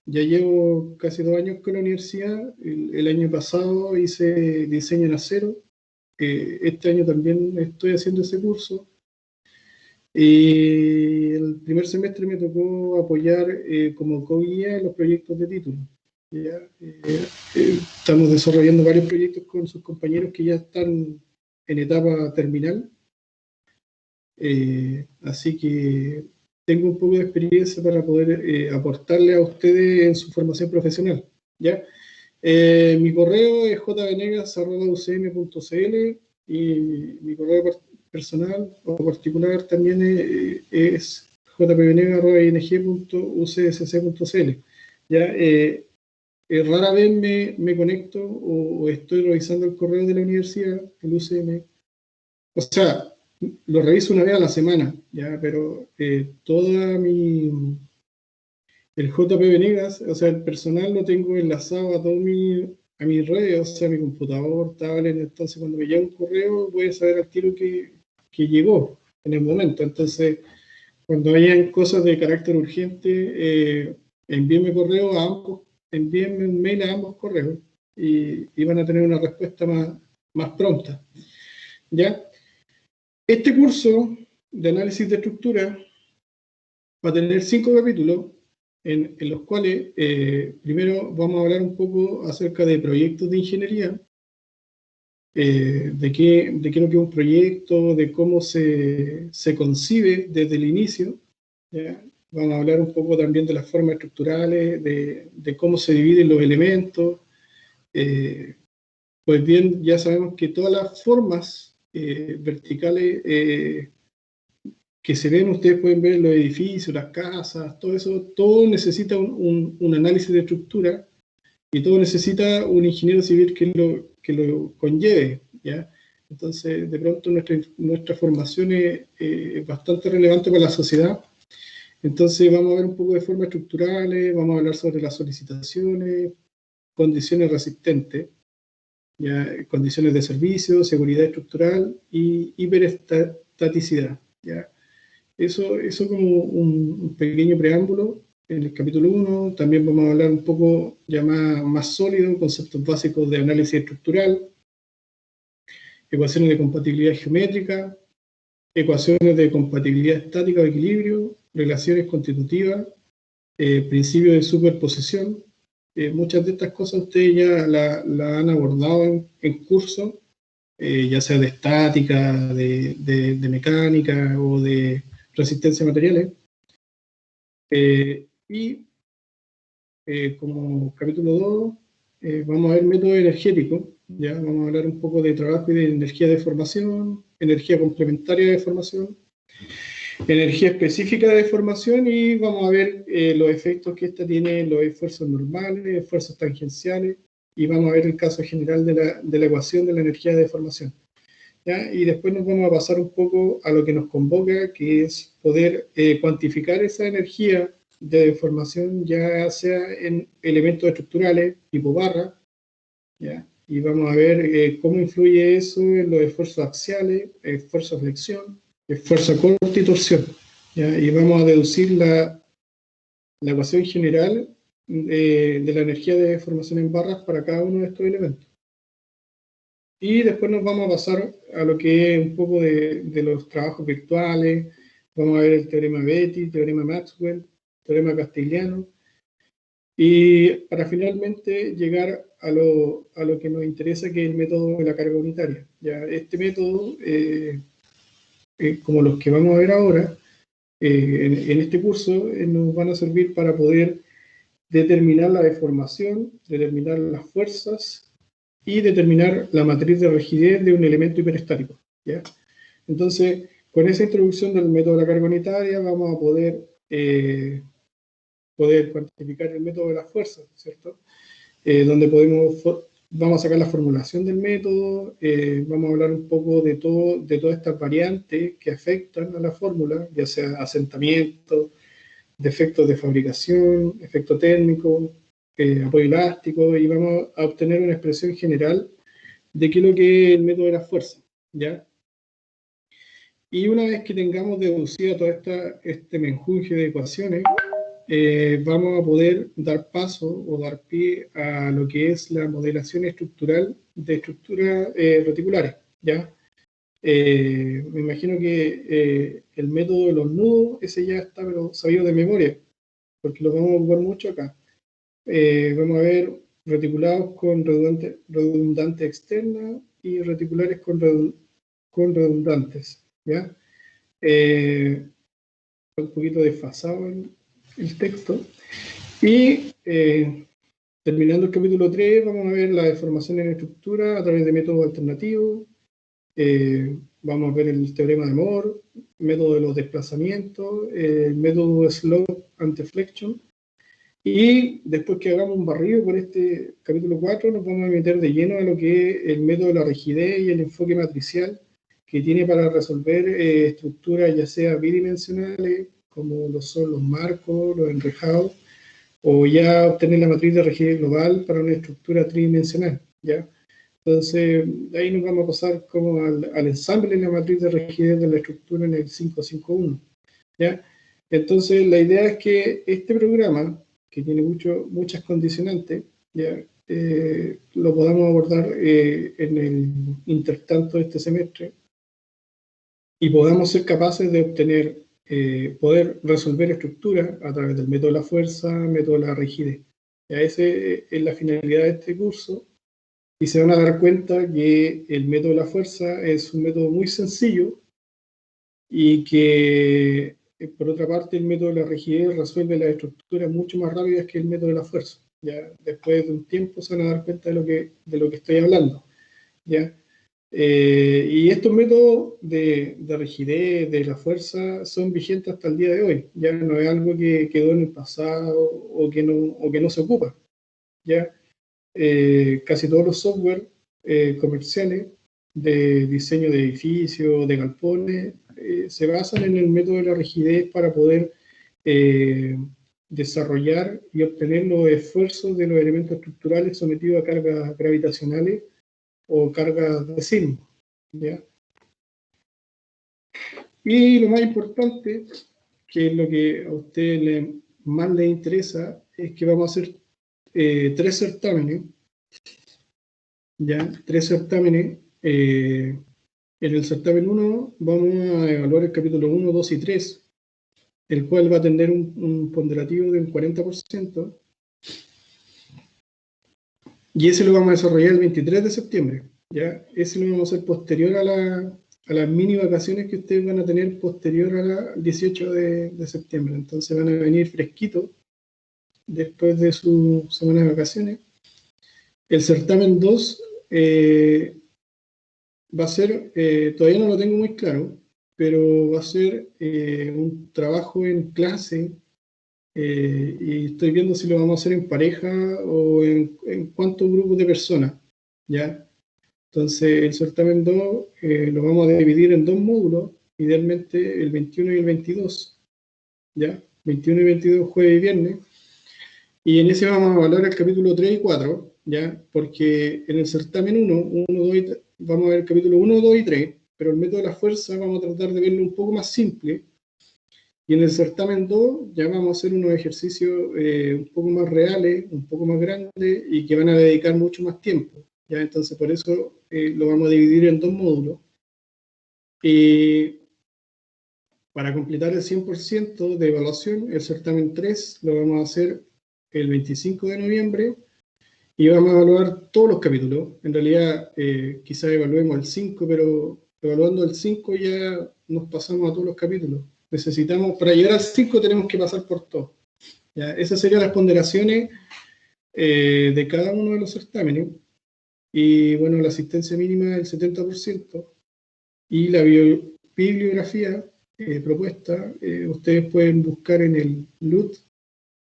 ya llevo casi 2 años con la universidad. El año pasado hice diseño en acero. Este año también estoy haciendo ese curso. Y el primer semestre me tocó apoyar como co-guía en los proyectos de título. ¿Ya? Estamos desarrollando varios proyectos con sus compañeros que ya están en etapa terminal. Así que tengo un poco de experiencia para poder aportarle a ustedes en su formación profesional. ¿Ya? Mi correo es jvenegas@ucm.cl y mi correo personal o particular también es jpvenegas@ing.ucsc.cl. ¿Ya? Rara vez me conecto o estoy revisando el correo de la universidad, el UCM. O sea, lo reviso una vez a la semana, ¿ya? Pero toda el JP Venegas, o sea, el personal lo tengo enlazado a mis redes, o sea, mi computador, tablet. Entonces cuando me llega un correo voy a saber al tiro que llegó en el momento. Entonces, cuando hayan cosas de carácter urgente, envíenme correo a ambos, envíenme un mail a ambos correos y van a tener una respuesta más pronta. ¿Ya? Este curso de análisis de estructura va a tener 5 capítulos en los cuales primero vamos a hablar un poco acerca de proyectos de ingeniería, de qué es lo que es un proyecto, de cómo se concibe desde el inicio. ¿Ya? Vamos a hablar un poco también de las formas estructurales, de cómo se dividen los elementos. Pues bien, ya sabemos que todas las formas verticales que se ven, ustedes pueden ver los edificios, las casas, todo eso, todo necesita un análisis de estructura y todo necesita un ingeniero civil que lo conlleve, ¿ya? Entonces, de pronto nuestra formación es bastante relevante para la sociedad. Entonces, vamos a ver un poco de formas estructurales, vamos a hablar sobre las solicitaciones, condiciones resistentes, ¿ya? Condiciones de servicio, seguridad estructural y hiperestaticidad, ¿ya? Eso como un pequeño preámbulo. En el capítulo 1 también vamos a hablar un poco ya más sólido, conceptos básicos de análisis estructural, ecuaciones de compatibilidad geométrica, ecuaciones de compatibilidad estática o equilibrio, relaciones constitutivas, principios de superposición. Muchas de estas cosas ustedes ya la han abordado en curso, ya sea de estática, de mecánica o de resistencia a materiales. Como capítulo 2, vamos a ver método energético. Ya vamos a hablar un poco de trabajo y de energía de formación, energía complementaria de formación, energía específica de formación, y vamos a ver los efectos que esta tiene en los esfuerzos normales, esfuerzos tangenciales, y vamos a ver el caso general de la ecuación de la energía de formación. ¿Ya? Y después nos vamos a pasar un poco a lo que nos convoca, que es poder cuantificar esa energía de deformación, ya sea en elementos estructurales tipo barra, ¿ya? Y vamos a ver cómo influye eso en los esfuerzos axiales, esfuerzo de flexión, esfuerzo corte y torsión, ¿ya? Y vamos a deducir la ecuación general de la energía de deformación en barras para cada uno de estos elementos. Y después nos vamos a pasar a lo que es un poco de los trabajos virtuales. Vamos a ver el teorema Betti, teorema Maxwell, teorema Castigliano. Y para finalmente llegar a lo que nos interesa, que es el método de la carga unitaria. Ya, este método, como los que vamos a ver ahora, en este curso, nos van a servir para poder determinar la deformación, determinar las fuerzas y determinar la matriz de rigidez de un elemento hiperestático, ¿ya? Entonces, con esa introducción del método de la carga unitaria vamos a poder cuantificar el método de las fuerzas, ¿cierto? Donde vamos a sacar la formulación del método, vamos a hablar un poco de todas estas variantes que afectan a la fórmula, ya sea asentamiento, defectos de fabricación, efecto térmico, apoyo elástico, y vamos a obtener una expresión general de qué es lo que es el método de la fuerza, ¿ya? Y una vez que tengamos deducida toda este menjunje de ecuaciones, vamos a poder dar paso o dar pie a lo que es la modelación estructural de estructuras reticulares, ¿ya? Me imagino que el método de los nudos, ese ya está pero sabido de memoria, porque lo vamos a ocupar mucho acá. Vamos a ver reticulados con redundante externa y reticulares con redundantes, ¿ya? Un poquito desfasado el texto. Y terminando el capítulo 3, vamos a ver la deformación en estructura a través de métodos alternativos. Vamos a ver el teorema de Moore, método de los desplazamientos, el método de slope and deflection. Y después que hagamos un barrido por este capítulo 4, nos vamos a meter de lleno a lo que es el método de la rigidez y el enfoque matricial que tiene para resolver estructuras ya sea bidimensionales, como lo son los marcos, los enrejados, o ya obtener la matriz de rigidez global para una estructura tridimensional, ¿ya? Entonces, ahí nos vamos a pasar como al ensamble de la matriz de rigidez de la estructura en el 551, ¿ya? Entonces, la idea es que este programa, que tiene muchas condicionantes, ¿ya? Lo podamos abordar en el intertanto de este semestre y podamos ser capaces de obtener, poder resolver estructuras a través del método de la fuerza, método de la rigidez. Ya esa es la finalidad de este curso y se van a dar cuenta que el método de la fuerza es un método muy sencillo y que, por otra parte, el método de la rigidez resuelve las estructuras mucho más rápidas que el método de la fuerza. Ya después de un tiempo se van a dar cuenta de lo que estoy hablando. ¿Ya? Y estos métodos de rigidez, de la fuerza, son vigentes hasta el día de hoy. Ya no es algo que quedó en el pasado o que no se ocupa. ¿Ya? Casi todos los software comerciales de diseño de edificios, de galpones, se basan en el método de la rigidez para poder desarrollar y obtener los esfuerzos de los elementos estructurales sometidos a cargas gravitacionales o cargas de sismo, ¿ya? Y lo más importante, que es lo que a usted más le interesa, es que vamos a hacer 3 certámenes, ¿ya? 3 certámenes. En el certamen 1 vamos a evaluar el capítulo 1, 2 y 3, el cual va a tener un ponderativo de un 40%, y ese lo vamos a desarrollar el 23 de septiembre, ¿ya? Ese lo vamos a hacer posterior a las mini vacaciones que ustedes van a tener posterior al 18 de septiembre. Entonces van a venir fresquitos después de su semana de vacaciones. El certamen 2 va a ser, todavía no lo tengo muy claro, pero va a ser un trabajo en clase y estoy viendo si lo vamos a hacer en pareja o en cuántos grupos de personas, ¿ya? Entonces, el certamen 2 lo vamos a dividir en 2 módulos, idealmente el 21 y el 22, ¿ya? 21 y 22, jueves y viernes. Y en ese vamos a evaluar el capítulo 3 y 4, ¿ya? Porque en el certamen 1, 2 y 3, vamos a ver el capítulo 1, 2 y 3, pero el método de la fuerza vamos a tratar de verlo un poco más simple. Y en el certamen 2 ya vamos a hacer unos ejercicios un poco más reales, un poco más grandes y que van a dedicar mucho más tiempo. ¿Ya? Entonces, por eso lo vamos a dividir en 2 módulos. Para completar el 100% de evaluación, el certamen 3 lo vamos a hacer el 25 de noviembre y vamos a evaluar todos los capítulos. En realidad, quizás evaluemos el 5, pero evaluando el 5 ya nos pasamos a todos los capítulos. Necesitamos, para llegar al 5 tenemos que pasar por todo. ¿Ya? Esas serían las ponderaciones de cada uno de los certámenes. Y bueno, la asistencia mínima del 70% y la bibliografía propuesta, ustedes pueden buscar en el LUT,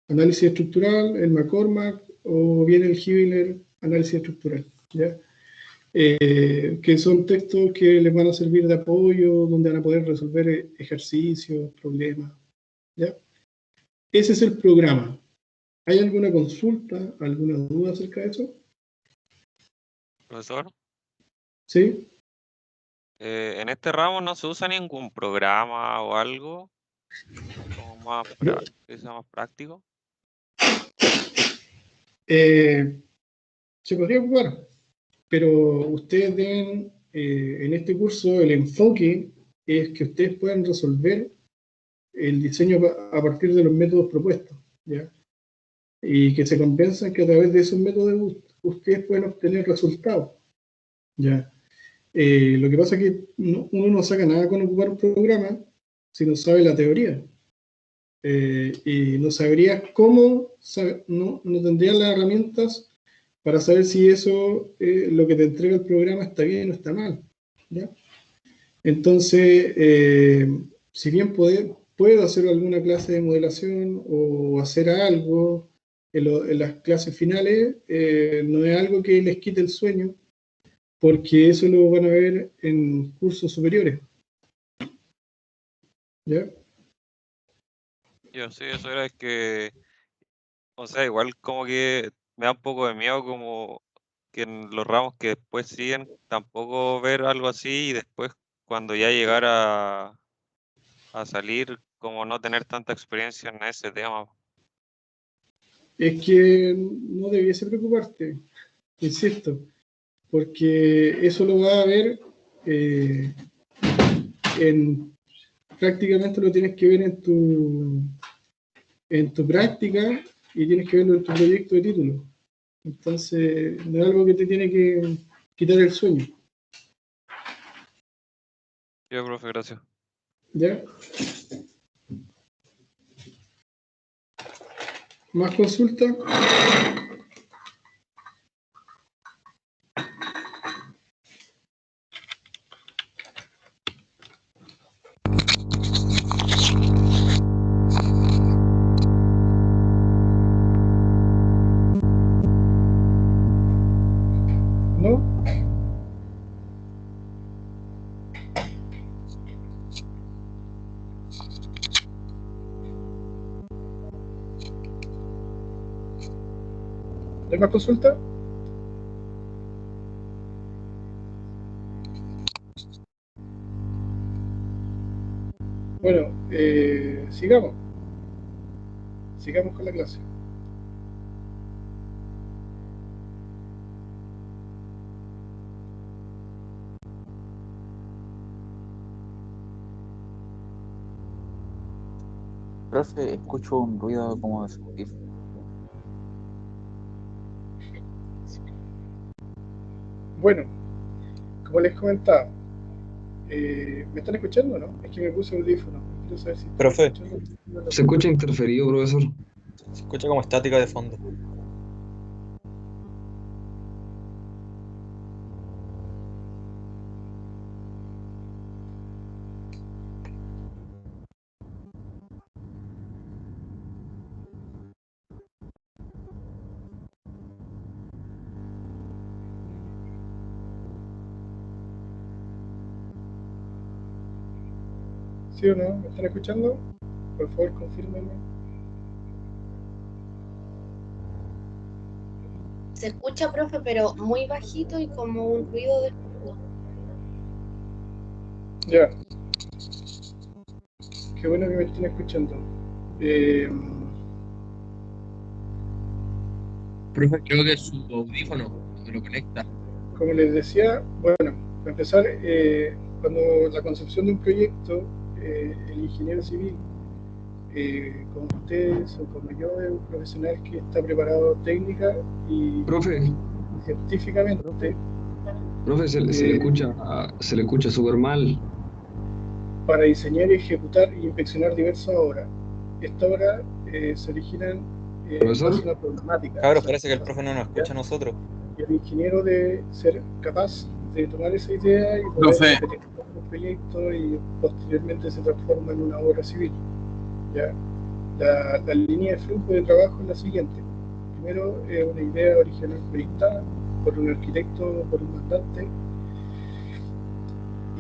análisis estructural, el McCormack o bien el Hibbeler, análisis estructural, ¿ya? Que son textos que les van a servir de apoyo, donde van a poder resolver ejercicios, problemas, ¿ya? Ese es el programa. ¿Hay alguna consulta, alguna duda acerca de eso? Profesor, ¿Sí? en este ramo no se usa ningún programa o algo como No, que sea más práctico? se podría ocupar, pero ustedes deben, en este curso, el enfoque es que ustedes puedan resolver el diseño a partir de los métodos propuestos, ¿ya? Y que se compensan que a través de esos métodos ustedes pueden obtener resultados, ¿ya? Lo que pasa es que uno no saca nada con ocupar un programa si no sabe la teoría. Y no sabría cómo, no tendría las herramientas para saber si eso, lo que te entrega el programa está bien o está mal, ¿ya? Entonces, si bien puedo hacer alguna clase de modelación o hacer algo en las clases finales, no es algo que les quite el sueño, porque eso lo van a ver en cursos superiores, ¿ya? Yo sí, eso era que, o sea, igual como que me da un poco de miedo como que en los ramos que después siguen tampoco ver algo así y después cuando ya llegara a salir como no tener tanta experiencia en ese tema. Es que no debiese preocuparte, insisto, porque eso lo va a ver eh, prácticamente lo tienes que ver en tu práctica y tienes que verlo en tu proyecto de título. Entonces, no es algo que te tiene que quitar el sueño, Yo, profe, gracias. ¿ya? ¿Más consulta? ¿No? ¿Hay más consulta? Bueno, sigamos con la clase. Profe, escucho un ruido como de su audífono. Bueno, como les comentaba, ¿me están escuchando o no? Es que me puse audífono. Quiero saber si están Profe, escuchando. Se escucha interferido, profesor. se escucha como estática de fondo. ¿Sí o no? ¿Me están escuchando? Por favor, confírmenme. Se escucha, profe, pero muy bajito y como un ruido de fondo. Ya, qué bueno que me estén escuchando. Eh, Profe, creo que su audífono no lo conecta. Como les decía, bueno, para empezar, cuando la concepción de un proyecto, el ingeniero civil, como ustedes o como yo, es un profesional que está preparado técnica y Profe, científicamente profe, se le escucha súper mal. para diseñar, ejecutar y inspeccionar diversas obras. Estas obras se originan en ¿Profesor? base a una problemática. Cabros, parece que el profe no nos escucha a nosotros. Y el ingeniero debe ser capaz de tomar esa idea y poder Profe. ejecutar un proyecto y posteriormente se transforma en una obra civil. ¿Ya? La línea de flujo de trabajo es la siguiente. Primero, una idea original proyectada por un arquitecto o por un mandante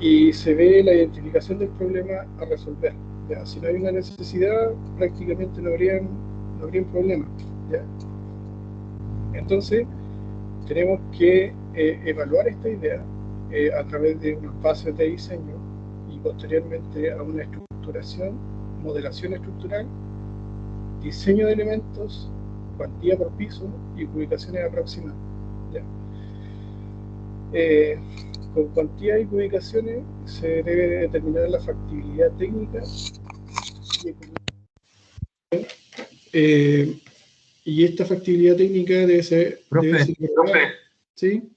y se ve la identificación del problema a resolver. ¿Ya? Si no hay una necesidad, prácticamente no habría un problema. ¿Ya? Entonces, tenemos que evaluar esta idea a través de unas bases de diseño y posteriormente a una estructuración modelación estructural, diseño de elementos, cuantía por piso y ubicaciones aproximadas. ¿Ya? Con cuantía y ubicaciones se debe determinar la factibilidad técnica y esta factibilidad técnica debe ser... Profe, ¿Sí?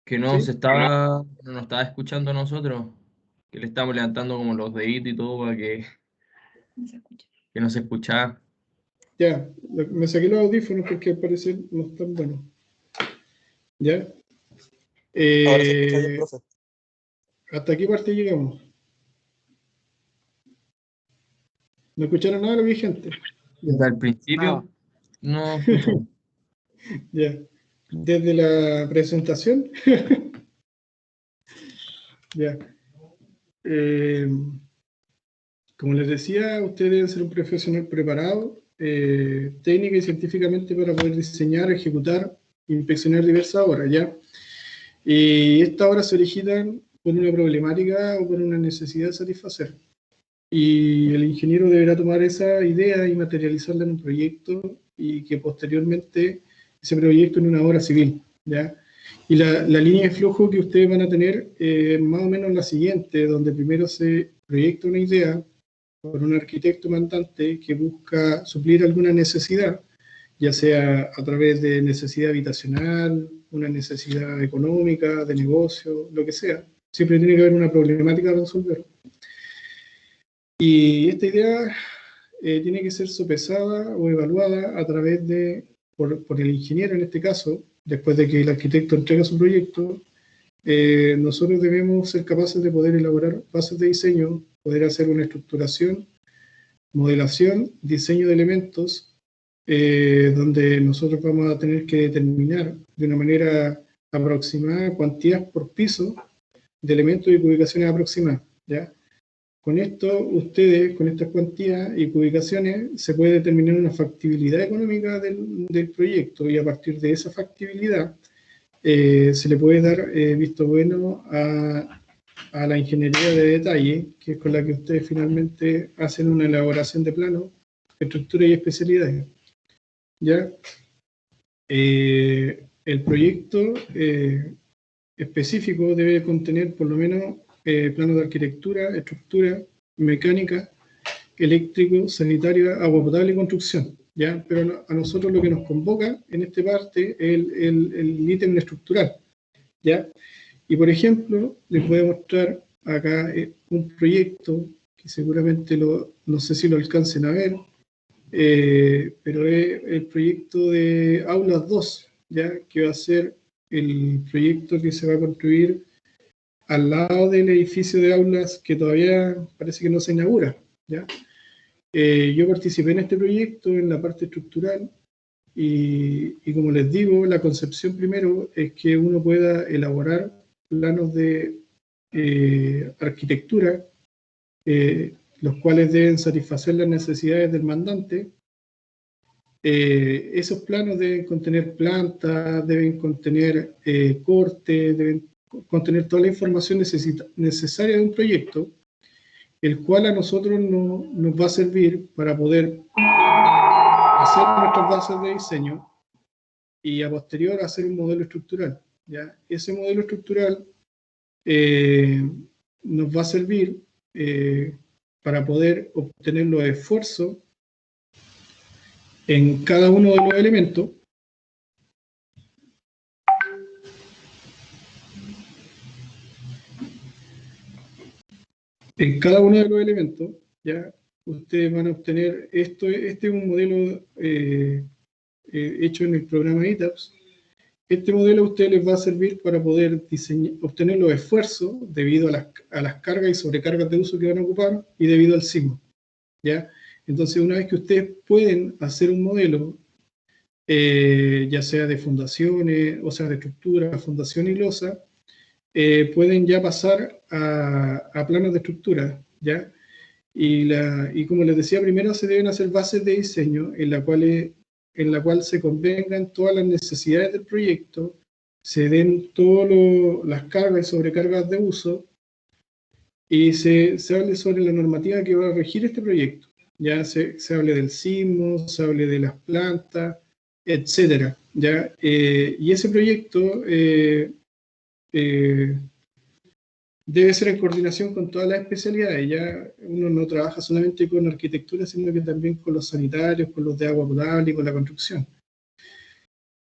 que no ¿Sí? no nos estaba escuchando a nosotros, que le estamos levantando como los deditos y todo para que no se escuchaba. Ya, me saqué los audífonos porque al parecer no están buenos. ¿Ya? Ahora se escucha bien, profe. ¿Hasta qué parte llegamos? ¿No escucharon nada lo vigente? Desde el principio no escuchamos. Ya. Desde la presentación. Ya. Como les decía, ustedes deben ser un profesional preparado, técnica y científicamente para poder diseñar, ejecutar, inspeccionar diversas obras, ¿ya? Y estas obras se originan por una problemática o por una necesidad de satisfacer. Y el ingeniero deberá tomar esa idea y materializarla en un proyecto y que posteriormente ese proyecto en una obra civil, ¿ya? Y la línea de flujo que ustedes van a tener más o menos la siguiente, donde primero se proyecta una idea por un arquitecto mandante que busca suplir alguna necesidad, ya sea a través de necesidad habitacional, una necesidad económica, de negocio, lo que sea. Siempre tiene que haber una problemática a resolver. Y esta idea tiene que ser sopesada o evaluada a través de, por el ingeniero en este caso, después de que el arquitecto entrega su proyecto. Nosotros debemos ser capaces de poder elaborar bases de diseño, poder hacer una estructuración, modelación, diseño de elementos, donde nosotros vamos a tener que determinar de una manera aproximada cuantías por piso de elementos y ubicaciones aproximadas, ¿ya? Con esto, ustedes, con estas cuantías y ubicaciones, se puede determinar una factibilidad económica del proyecto y a partir de esa factibilidad se le puede dar visto bueno a la ingeniería de detalle, que es con la que ustedes finalmente hacen una elaboración de plano, estructura y especialidades. ¿Ya? El proyecto específico debe contener por lo menos planos de arquitectura, estructura, mecánica, eléctrico, sanitario, agua potable y construcción. ¿Ya? Pero a nosotros lo que nos convoca en esta parte es el ítem estructural. ¿Ya? Y por ejemplo, les voy a mostrar acá un proyecto que seguramente no sé si lo alcancen a ver, pero es el proyecto de Aulas 2, ¿ya? Que va a ser el proyecto que se va a construir al lado del edificio de aulas que todavía parece que no se inaugura, ¿ya? Yo participé en este proyecto en la parte estructural y como les digo, la concepción primero es que uno pueda elaborar planos de arquitectura, los cuales deben satisfacer las necesidades del mandante. Esos planos deben contener plantas, deben contener cortes, deben contener toda la información necesaria de un proyecto, el cual a nosotros nos va a servir para poder hacer nuestras bases de diseño y a posterior hacer un modelo estructural. ¿Ya? Ese modelo estructural nos va a servir para poder obtener los esfuerzos en cada uno de los elementos. En cada uno de los elementos, ya ustedes van a obtener esto. Este es un modelo hecho en el programa ITAPS. Este modelo a ustedes les va a servir para poder obtener los esfuerzos debido a las cargas y sobrecargas de uso que van a ocupar y debido al sismo, ¿ya? Entonces, una vez que ustedes pueden hacer un modelo, ya sea de fundaciones, o sea, de estructura, fundación y losa, pueden ya pasar a planos de estructura, ¿ya? Y como les decía, primero se deben hacer bases de diseño en la cual se convengan todas las necesidades del proyecto, se den todas las cargas y sobrecargas de uso, y se hable sobre la normativa que va a regir este proyecto. Ya se hable del sismo, se hable de las plantas, etcétera. ¿Ya? Y ese proyecto debe ser en coordinación con todas las especialidades. Ya uno no trabaja solamente con arquitectura, sino que también con los sanitarios, con los de agua potable y con la construcción.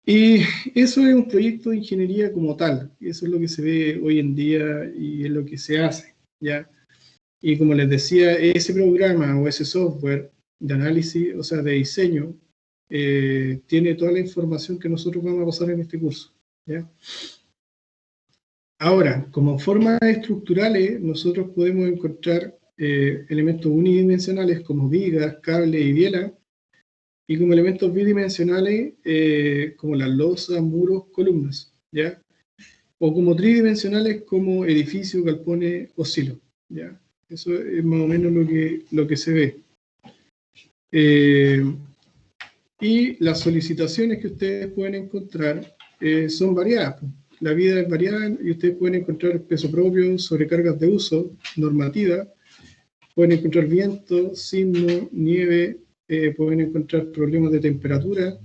Y eso es un proyecto de ingeniería como tal. Eso es lo que se ve hoy en día y es lo que se hace, ¿ya? Y como les decía, ese programa o ese software de análisis, o sea, de diseño, tiene toda la información que nosotros vamos a pasar en este curso, ¿ya? Ahora, como formas estructurales, nosotros podemos encontrar elementos unidimensionales como vigas, cables y bielas, y como elementos bidimensionales como las losas, muros, columnas, ¿ya? O como tridimensionales como edificios, galpones o silos, ¿ya? Eso es más o menos lo que se ve. Y las solicitaciones que ustedes pueden encontrar son variadas. La vida es variada y ustedes pueden encontrar peso propio, sobrecargas de uso, normativa, pueden encontrar viento, sismo, nieve, pueden encontrar problemas de temperatura,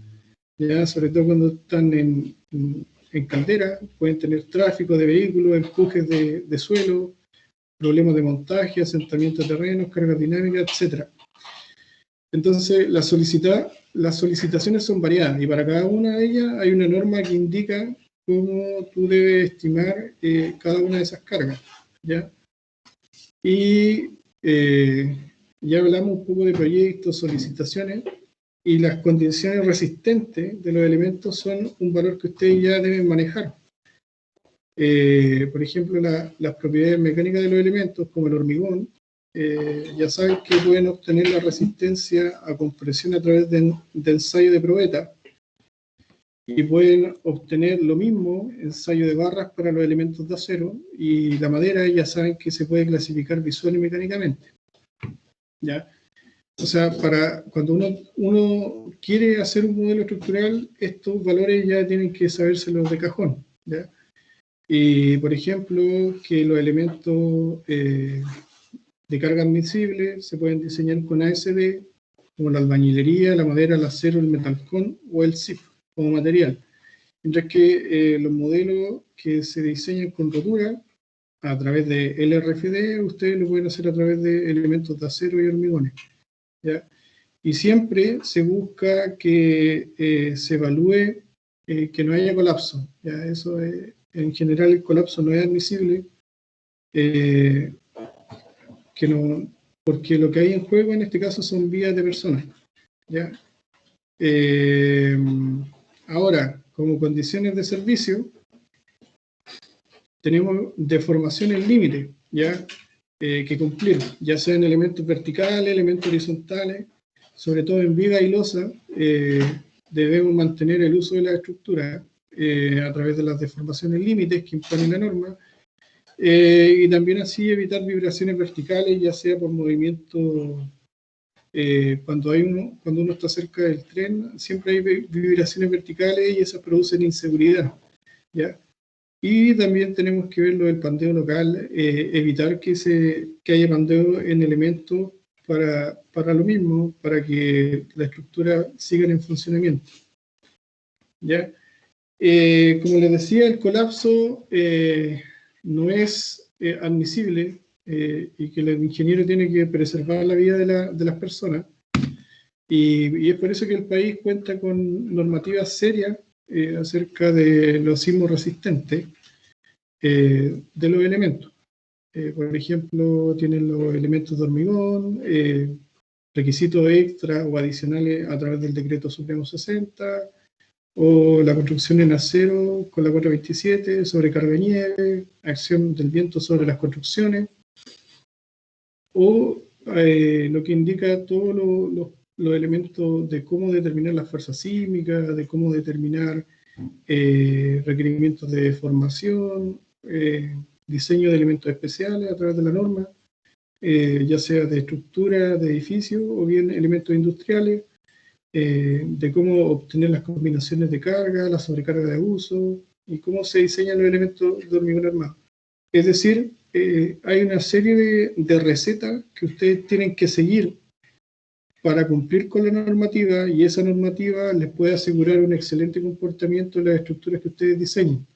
ya sobre todo cuando están en caldera, pueden tener tráfico de vehículos, empujes de suelo, problemas de montaje, asentamiento de terrenos, cargas dinámicas, etc. Entonces, las solicitaciones son variadas y para cada una de ellas hay una norma que indica cómo tú debes estimar cada una de esas cargas, ¿ya? Y ya hablamos un poco de proyectos, solicitaciones, y las condiciones resistentes de los elementos son un valor que ustedes ya deben manejar. Por ejemplo, las propiedades mecánicas de los elementos, como el hormigón, ya saben que pueden obtener la resistencia a compresión a través de ensayo de probeta, y pueden obtener lo mismo, ensayo de barras para los elementos de acero, y la madera ya saben que se puede clasificar visual y mecánicamente, ¿ya? O sea, cuando uno quiere hacer un modelo estructural, estos valores ya tienen que sabérselos de cajón, ¿ya? Y, por ejemplo, que los elementos de carga admisible se pueden diseñar con ASD, como la albañilería, la madera, el acero, el metalcón o el CIF como material. Mientras que los modelos que se diseñan con rotura a través de LRFD, ustedes lo pueden hacer a través de elementos de acero y hormigones, ¿ya? Y siempre se busca que se evalúe que no haya colapso, ¿ya? Eso en general el colapso no es admisible, que no, porque lo que hay en juego en este caso son vidas de personas, ¿ya? Ahora, como condiciones de servicio, tenemos deformaciones límite, ¿ya? Que cumplir, ya sean elementos verticales, elementos horizontales, sobre todo en viga y losa, debemos mantener el uso de la estructura a través de las deformaciones límites que impone la norma, y también así evitar vibraciones verticales, ya sea por movimiento, cuando uno está cerca del tren, siempre hay vibraciones verticales y esas producen inseguridad, ¿ya? Y también tenemos que ver lo del pandeo local, evitar que haya pandeo en elementos para lo mismo, para que la estructura siga en funcionamiento, ¿ya? Como les decía, el colapso no es admisible, y que el ingeniero tiene que preservar la vida de las personas, y es por eso que el país cuenta con normativas serias acerca de los sismos resistentes de los elementos. Por ejemplo, tienen los elementos de hormigón, requisitos extra o adicionales a través del Decreto Supremo 60, o la construcción en acero con la 427, sobrecarga de nieve, acción del viento sobre las construcciones, o lo que indica todos los elementos de cómo determinar las fuerzas sísmicas, de cómo determinar requerimientos de formación, diseño de elementos especiales a través de la norma, ya sea de estructura de edificios o bien elementos industriales, de cómo obtener las combinaciones de carga, la sobrecarga de uso y cómo se diseñan los elementos de hormigón armado. Es decir, hay una serie de recetas que ustedes tienen que seguir para cumplir con la normativa, y esa normativa les puede asegurar un excelente comportamiento en las estructuras que ustedes diseñen,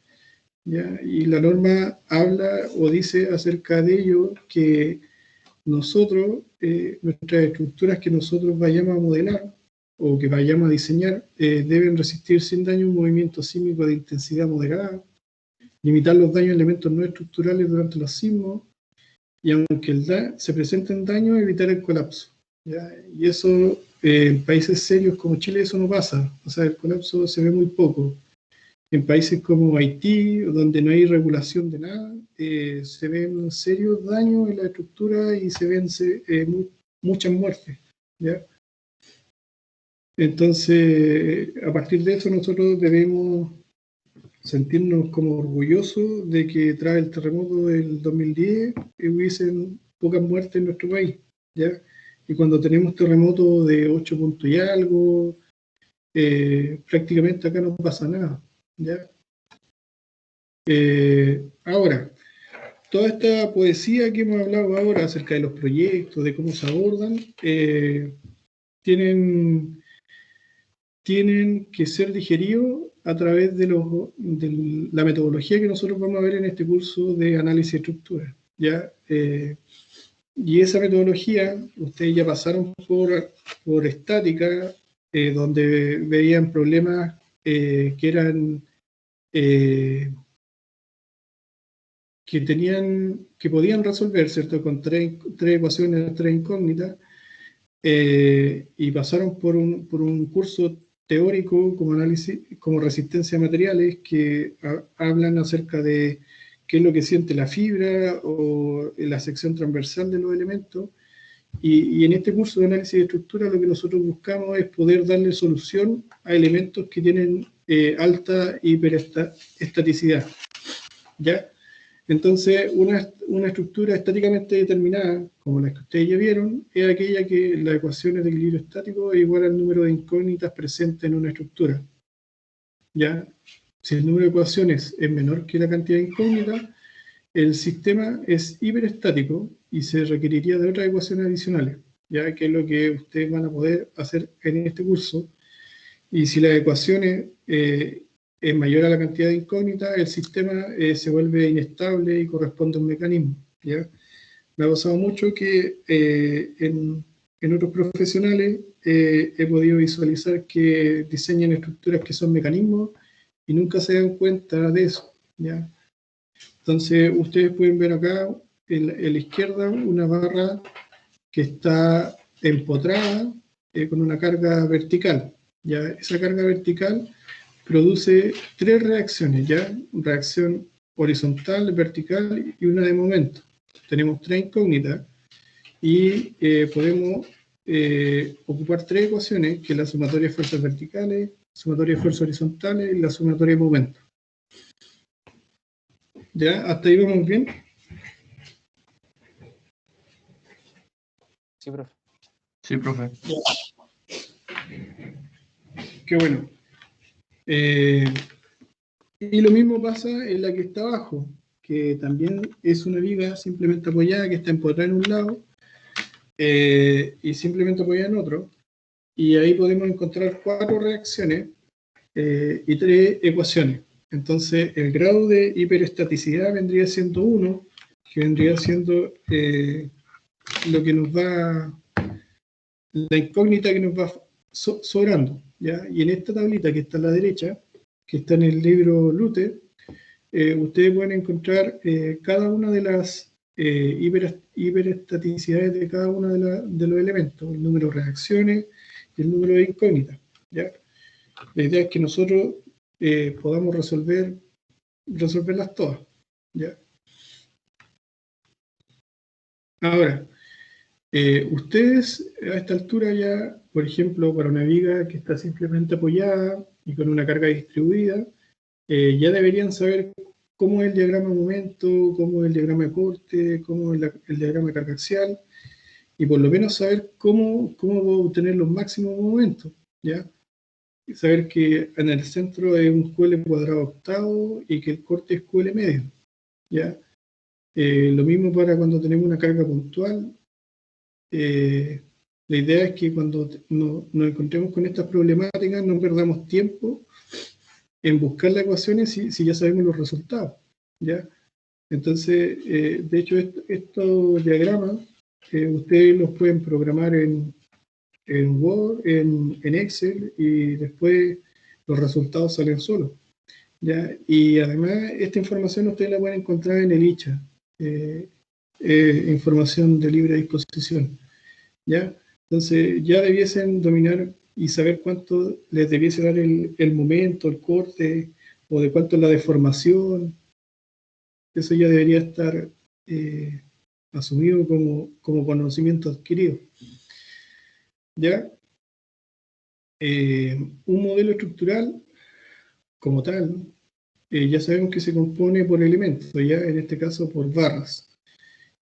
¿ya? Y la norma habla o dice acerca de ello que nosotros, nuestras estructuras que nosotros vayamos a modelar o que vayamos a diseñar, deben resistir sin daño un movimiento sísmico de intensidad moderada, limitar los daños a elementos no estructurales durante los sismos, y aunque se presenten daños, evitar el colapso, ¿ya? Y eso, en países serios como Chile, eso no pasa. O sea, el colapso se ve muy poco. En países como Haití, donde no hay regulación de nada, se ven serios daños en la estructura y se ven muchas muertes, ¿ya? Entonces, a partir de eso, nosotros debemos sentirnos como orgullosos de que tras el terremoto del 2010 hubiesen pocas muertes en nuestro país, ¿ya? Y cuando tenemos terremotos de 8 puntos y algo, prácticamente acá no pasa nada, ¿ya? Ahora, toda esta poesía que hemos hablado ahora acerca de los proyectos, de cómo se abordan, tienen que ser digeridos a través de la metodología que nosotros vamos a ver en este curso de análisis de estructura, ¿ya? Y esa metodología, ustedes ya pasaron por estática, donde veían problemas que podían resolver, ¿cierto? Con tres ecuaciones, tres incógnitas, y pasaron por un curso teórico como análisis, como resistencia a materiales, que hablan acerca de qué es lo que siente la fibra o la sección transversal de los elementos. Y en este curso de análisis de estructura lo que nosotros buscamos es poder darle solución a elementos que tienen alta hiperestaticidad, ¿ya? Entonces, una estructura estáticamente determinada, como la que ustedes ya vieron, es aquella que las ecuaciones de equilibrio estático es igual al número de incógnitas presentes en una estructura, ¿ya? Si el número de ecuaciones es menor que la cantidad de incógnitas, el sistema es hiperestático y se requeriría de otras ecuaciones adicionales, ya que es lo que ustedes van a poder hacer en este curso. Y si las ecuaciones es mayor a la cantidad de incógnitas, el sistema se vuelve inestable y corresponde a un mecanismo, ¿ya? Me ha pasado mucho que en otros profesionales he podido visualizar que diseñan estructuras que son mecanismos y nunca se dan cuenta de eso, ¿ya? Entonces, ustedes pueden ver acá en la izquierda una barra que está empotrada con una carga vertical, ¿ya? Esa carga vertical produce tres reacciones, ¿ya? Reacción horizontal, vertical y una de momento. Tenemos tres incógnitas y podemos ocupar tres ecuaciones, que es la sumatoria de fuerzas verticales, sumatoria de fuerzas horizontales y la sumatoria de momentos. ¿Ya? ¿Hasta ahí vamos bien? Sí, profe. Sí, profe. Qué bueno. Y lo mismo pasa en la que está abajo, que también es una viga simplemente apoyada, que está empotrada en un lado y simplemente apoyada en otro. Y ahí podemos encontrar cuatro reacciones y tres ecuaciones. Entonces, el grado de hiperestaticidad vendría siendo 1, que vendría siendo lo que nos va, la incógnita que nos va sobrando, ¿ya? Y en esta tablita que está a la derecha, que está en el libro Luther, ustedes pueden encontrar cada una de las hiperestaticidades de cada uno de los elementos, el número de reacciones y el número de incógnitas, ¿ya? La idea es que nosotros podamos resolverlas todas, ¿ya? Ahora, ustedes a esta altura ya, por ejemplo, para una viga que está simplemente apoyada y con una carga distribuida, ya deberían saber cómo es el diagrama de momento, cómo es el diagrama de corte, cómo es el diagrama de carga axial, y por lo menos saber cómo obtener los máximos momentos, ¿ya? Y saber que en el centro es un QL cuadrado octavo y que el corte es QL medio, ¿ya? Lo mismo para cuando tenemos una carga puntual. La idea es que cuando nos encontremos con estas problemáticas no perdamos tiempo en buscar las ecuaciones si ya sabemos los resultados, ¿ya? Entonces, de hecho, estos diagramas ustedes los pueden programar en Word, en Excel, y después los resultados salen solos, ¿ya? Y además, esta información ustedes la pueden encontrar en el ICHA, información de libre disposición, ¿ya? Entonces, ya debiesen dominar y saber cuánto les debiese dar el momento, el corte, o de cuánto es la deformación. Eso ya debería estar asumido como conocimiento adquirido. ¿Ya? Un modelo estructural, como tal, ya sabemos que se compone por elementos, ya en este caso por barras.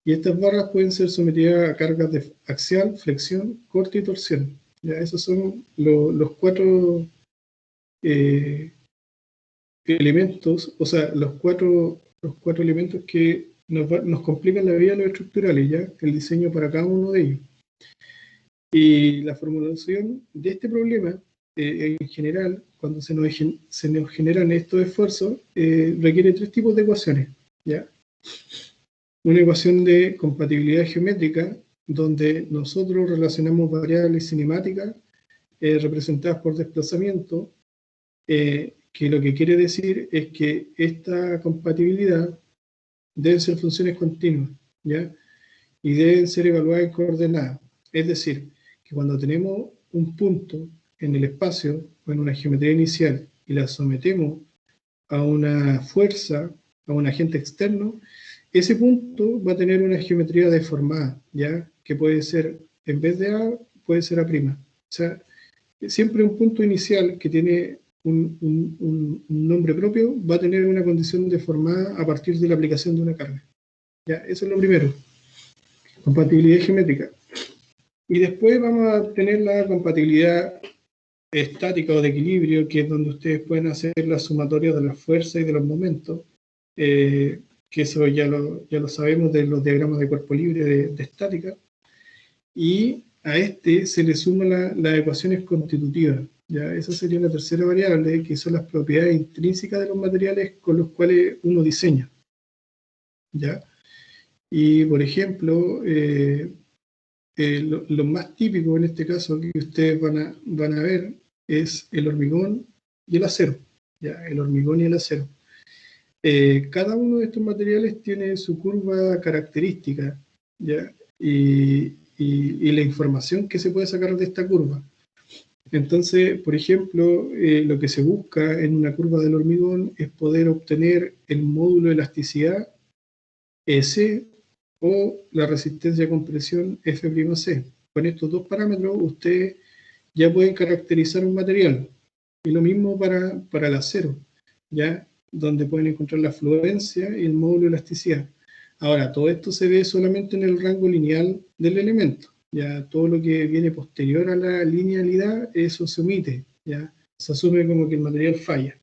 Y estas barras pueden ser sometidas a cargas de axial, flexión, corte y torsión. ¿Ya? Esos son los cuatro elementos, o sea, los cuatro elementos que nos complican la vida a los estructurales, ¿ya? El diseño para cada uno de ellos. Y la formulación de este problema, en general, cuando se nos generan estos esfuerzos, requiere tres tipos de ecuaciones, ¿ya? Una ecuación de compatibilidad geométrica, donde nosotros relacionamos variables cinemáticas representadas por desplazamiento, que lo que quiere decir es que esta compatibilidad deben ser funciones continuas, ¿ya? Y deben ser evaluadas en coordenadas. Es decir, que cuando tenemos un punto en el espacio o en una geometría inicial y la sometemos a una fuerza, a un agente externo, ese punto va a tener una geometría deformada, ¿ya? Que puede ser, en vez de A, puede ser A'. O sea, siempre un punto inicial que tiene un nombre propio va a tener una condición deformada a partir de la aplicación de una carga. ¿Ya? Eso es lo primero. Compatibilidad geométrica. Y después vamos a tener la compatibilidad estática o de equilibrio, que es donde ustedes pueden hacer la sumatoria de las fuerzas y de los momentos, que eso ya lo sabemos de los diagramas de cuerpo libre de estática. Y a este se le suman las ecuaciones constitutivas. ¿Ya? Esa sería la tercera variable, que son las propiedades intrínsecas de los materiales con los cuales uno diseña. ¿Ya? Y, por ejemplo, lo más típico en este caso que ustedes van a ver es el hormigón y el acero. ¿Ya? El hormigón y el acero. Cada uno de estos materiales tiene su curva característica, ¿ya? Y la información que se puede sacar de esta curva. Entonces, por ejemplo, lo que se busca en una curva del hormigón es poder obtener el módulo de elasticidad EC o la resistencia a compresión F'C. Con estos dos parámetros ustedes ya pueden caracterizar un material. Y lo mismo para el acero, ¿ya? Donde pueden encontrar la fluencia y el módulo de elasticidad. Ahora, todo esto se ve solamente en el rango lineal del elemento. Ya todo lo que viene posterior a la linealidad, eso se omite, ya se asume como que el material falla.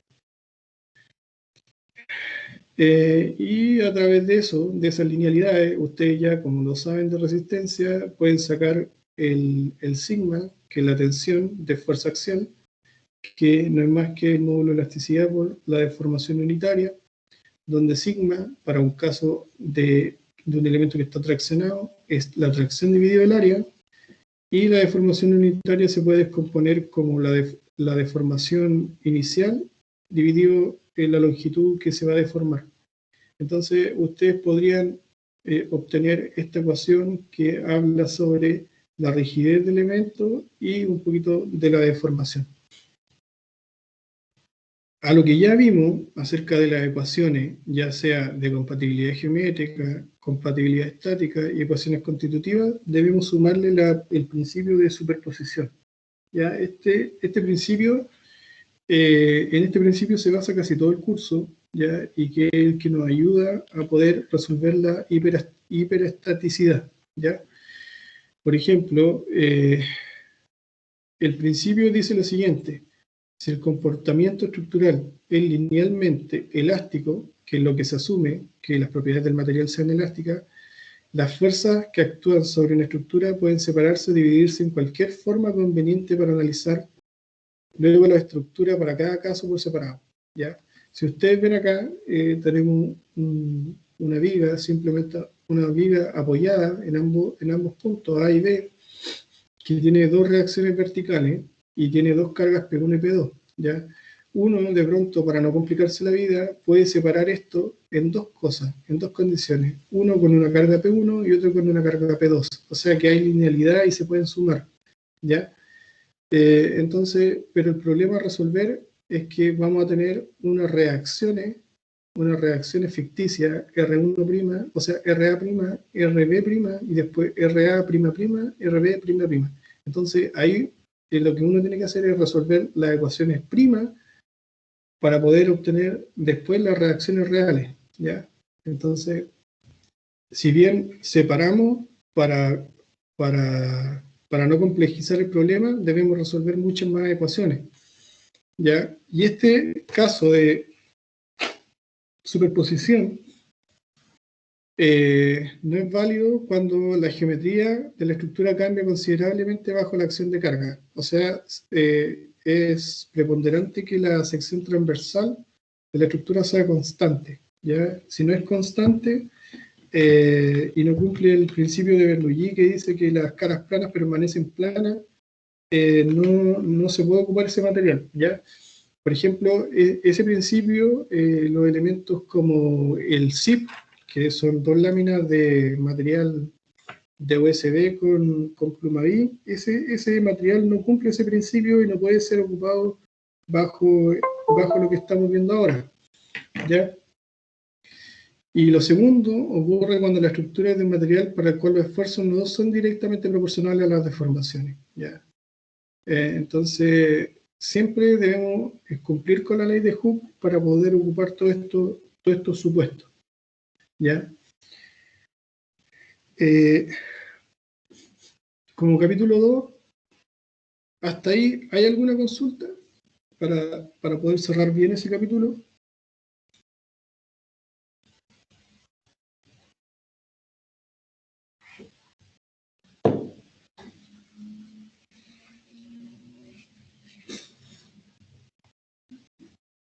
Y a través de eso, de esas linealidades, ustedes ya, como lo saben de resistencia, pueden sacar el sigma, que es la tensión de fuerza axial, que no es más que el módulo de elasticidad por la deformación unitaria, donde sigma, para un caso de un elemento que está traccionado, es la tracción dividido el área, y la deformación unitaria se puede descomponer como la deformación inicial dividido en la longitud que se va a deformar. Entonces, ustedes podrían obtener esta ecuación que habla sobre la rigidez del elemento y un poquito de la deformación. A lo que ya vimos acerca de las ecuaciones, ya sea de compatibilidad geométrica, compatibilidad estática y ecuaciones constitutivas, debemos sumarle el principio de superposición. ¿Ya? Este principio, en este principio se basa casi todo el curso, ¿ya? Y que es el que nos ayuda a poder resolver la hiperestaticidad. ¿Ya? Por ejemplo, el principio dice lo siguiente: Si el comportamiento estructural es linealmente elástico, que es lo que se asume, que las propiedades del material sean elásticas, las fuerzas que actúan sobre una estructura pueden separarse o dividirse en cualquier forma conveniente para analizar luego la estructura para cada caso por separado, ¿ya? Si ustedes ven acá, tenemos una viga, simplemente una viga apoyada en ambos puntos, A y B, que tiene dos reacciones verticales y tiene dos cargas P1 y P2, ¿ya? Uno, de pronto, para no complicarse la vida, puede separar esto en dos cosas, en dos condiciones. Uno con una carga P1 y otro con una carga P2. O sea que hay linealidad y se pueden sumar, ¿ya? Entonces, pero el problema a resolver es que vamos a tener unas reacciones ficticias, R1', o sea, RA', RB', y después RA', RB'. Entonces, ahí lo que uno tiene que hacer es resolver las ecuaciones primas para poder obtener después las reacciones reales, ¿ya? Entonces, si bien separamos para no complejizar el problema, debemos resolver muchas más ecuaciones, ¿ya? Y este caso de superposición no es válido cuando la geometría de la estructura cambia considerablemente bajo la acción de carga. O sea, es preponderante que la sección transversal de la estructura sea constante, ¿ya? Si no es constante y no cumple el principio de Bernoulli, que dice que las caras planas permanecen planas, no se puede ocupar ese material, ¿ya? Por ejemplo, ese principio, los elementos como el zip, que son dos láminas de material de USB con plumaví, ese material no cumple ese principio y no puede ser ocupado bajo lo que estamos viendo ahora, ¿ya? Y lo segundo ocurre cuando la estructura es de un material para el cual los esfuerzos no son directamente proporcionales a las deformaciones, ¿ya? Entonces, siempre debemos cumplir con la ley de Hooke para poder ocupar todos estos supuestos, ¿ya? Como capítulo 2, hasta ahí, ¿hay alguna consulta para poder cerrar bien ese capítulo?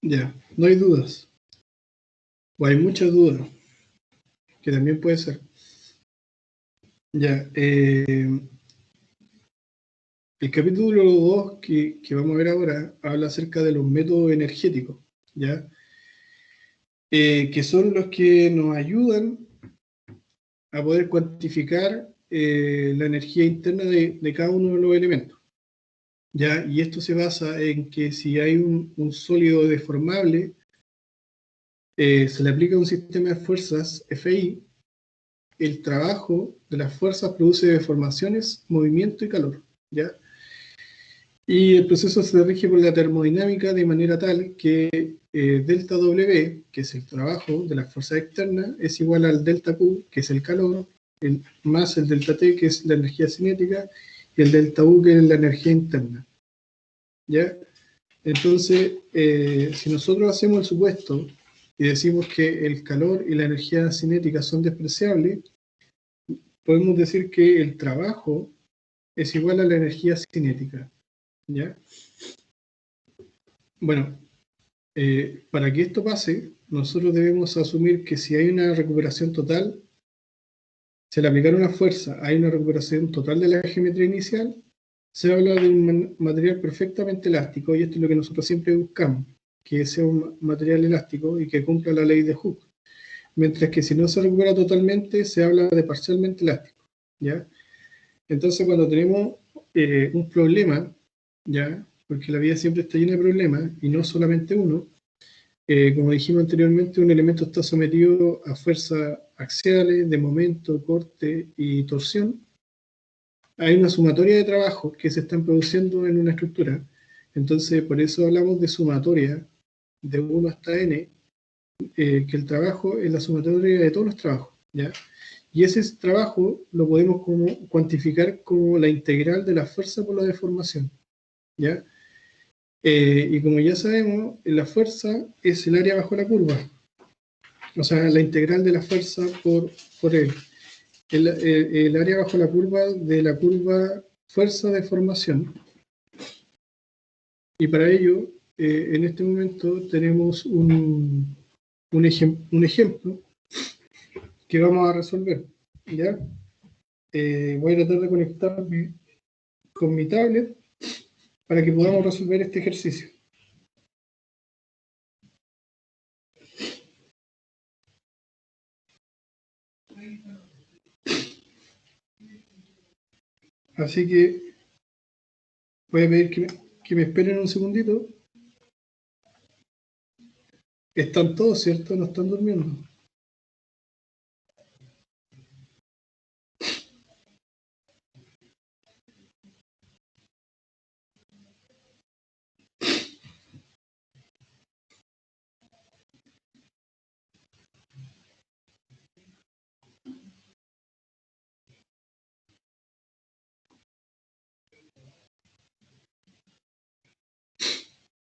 Ya, no hay dudas. O hay muchas dudas, que también puede ser. Ya, el capítulo 2 que vamos a ver ahora habla acerca de los métodos energéticos, ¿ya? Que son los que nos ayudan a poder cuantificar la energía interna de cada uno de los elementos, ¿ya? Y esto se basa en que si hay un sólido deformable, se le aplica un sistema de fuerzas, FI, el trabajo de las fuerzas produce deformaciones, movimiento y calor, ¿ya? Y el proceso se rige por la termodinámica de manera tal que delta W, que es el trabajo de las fuerzas externas, es igual al delta Q, que es el calor, más el delta T, que es la energía cinética, y el delta U, que es la energía interna, ¿ya? Entonces, si nosotros hacemos el supuesto y decimos que el calor y la energía cinética son despreciables, podemos decir que el trabajo es igual a la energía cinética, ¿ya? Bueno, para que esto pase, nosotros debemos asumir que si hay una recuperación total, si al aplicar una fuerza hay una recuperación total de la geometría inicial, se habla de un material perfectamente elástico, y esto es lo que nosotros siempre buscamos, que sea un material elástico y que cumpla la ley de Hooke. Mientras que si no se recupera totalmente, se habla de parcialmente elástico, ¿ya? Entonces, cuando tenemos un problema, ¿ya? Porque la vida siempre está llena de problemas, y no solamente uno, como dijimos anteriormente, un elemento está sometido a fuerzas axiales, de momento, corte y torsión. Hay una sumatoria de trabajos que se están produciendo en una estructura. Entonces, por eso hablamos de sumatoria de 1 hasta n, que el trabajo es la sumatoria de todos los trabajos, ¿ya? Y ese trabajo lo podemos cuantificar como la integral de la fuerza por la deformación, ¿ya? Y como ya sabemos, la fuerza es el área bajo la curva, o sea, la integral de la fuerza por él. El área bajo la curva de la curva fuerza de formación. Y para ello, en este momento tenemos un ejemplo que vamos a resolver. ¿Ya? Voy a tratar de conectarme con mi tablet para que podamos resolver este ejercicio. Así que voy a pedir que me esperen un segundito. Están todos, ¿cierto? No están durmiendo.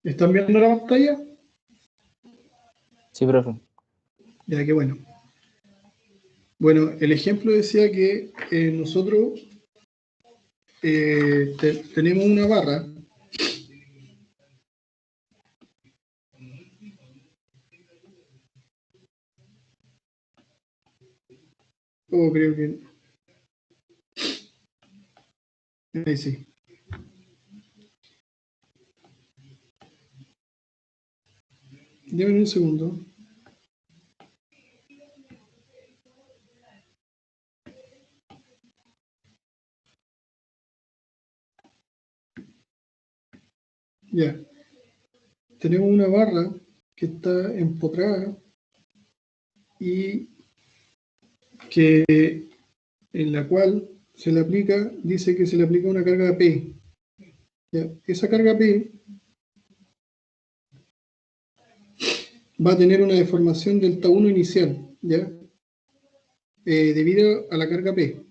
¿Están viendo la pantalla? Sí, profe. Ya, qué bueno. Bueno, el ejemplo decía que nosotros tenemos una barra. Oh, creo que... Ahí sí. Deme un segundo. Ya. Tenemos una barra que está empotrada y que en la cual se le aplica, dice que se le aplica una carga P. ¿Ya? Esa carga P va a tener una deformación delta 1 inicial, ¿ya? Debido a la carga P,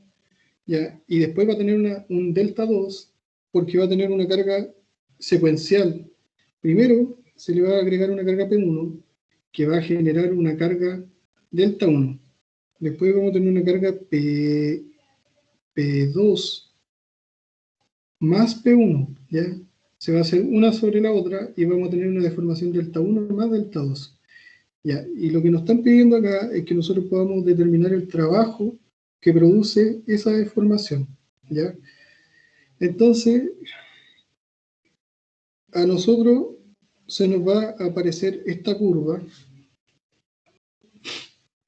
¿ya? Y después va a tener un delta 2 porque va a tener una carga secuencial. Primero se le va a agregar una carga P1 que va a generar una carga delta 1. Después vamos a tener una carga P2 más P1, ¿ya? Se va a hacer una sobre la otra y vamos a tener una deformación delta 1 más delta 2. ¿Ya? Y lo que nos están pidiendo acá es que nosotros podamos determinar el trabajo que produce esa deformación, ¿ya? Entonces, a nosotros se nos va a aparecer esta curva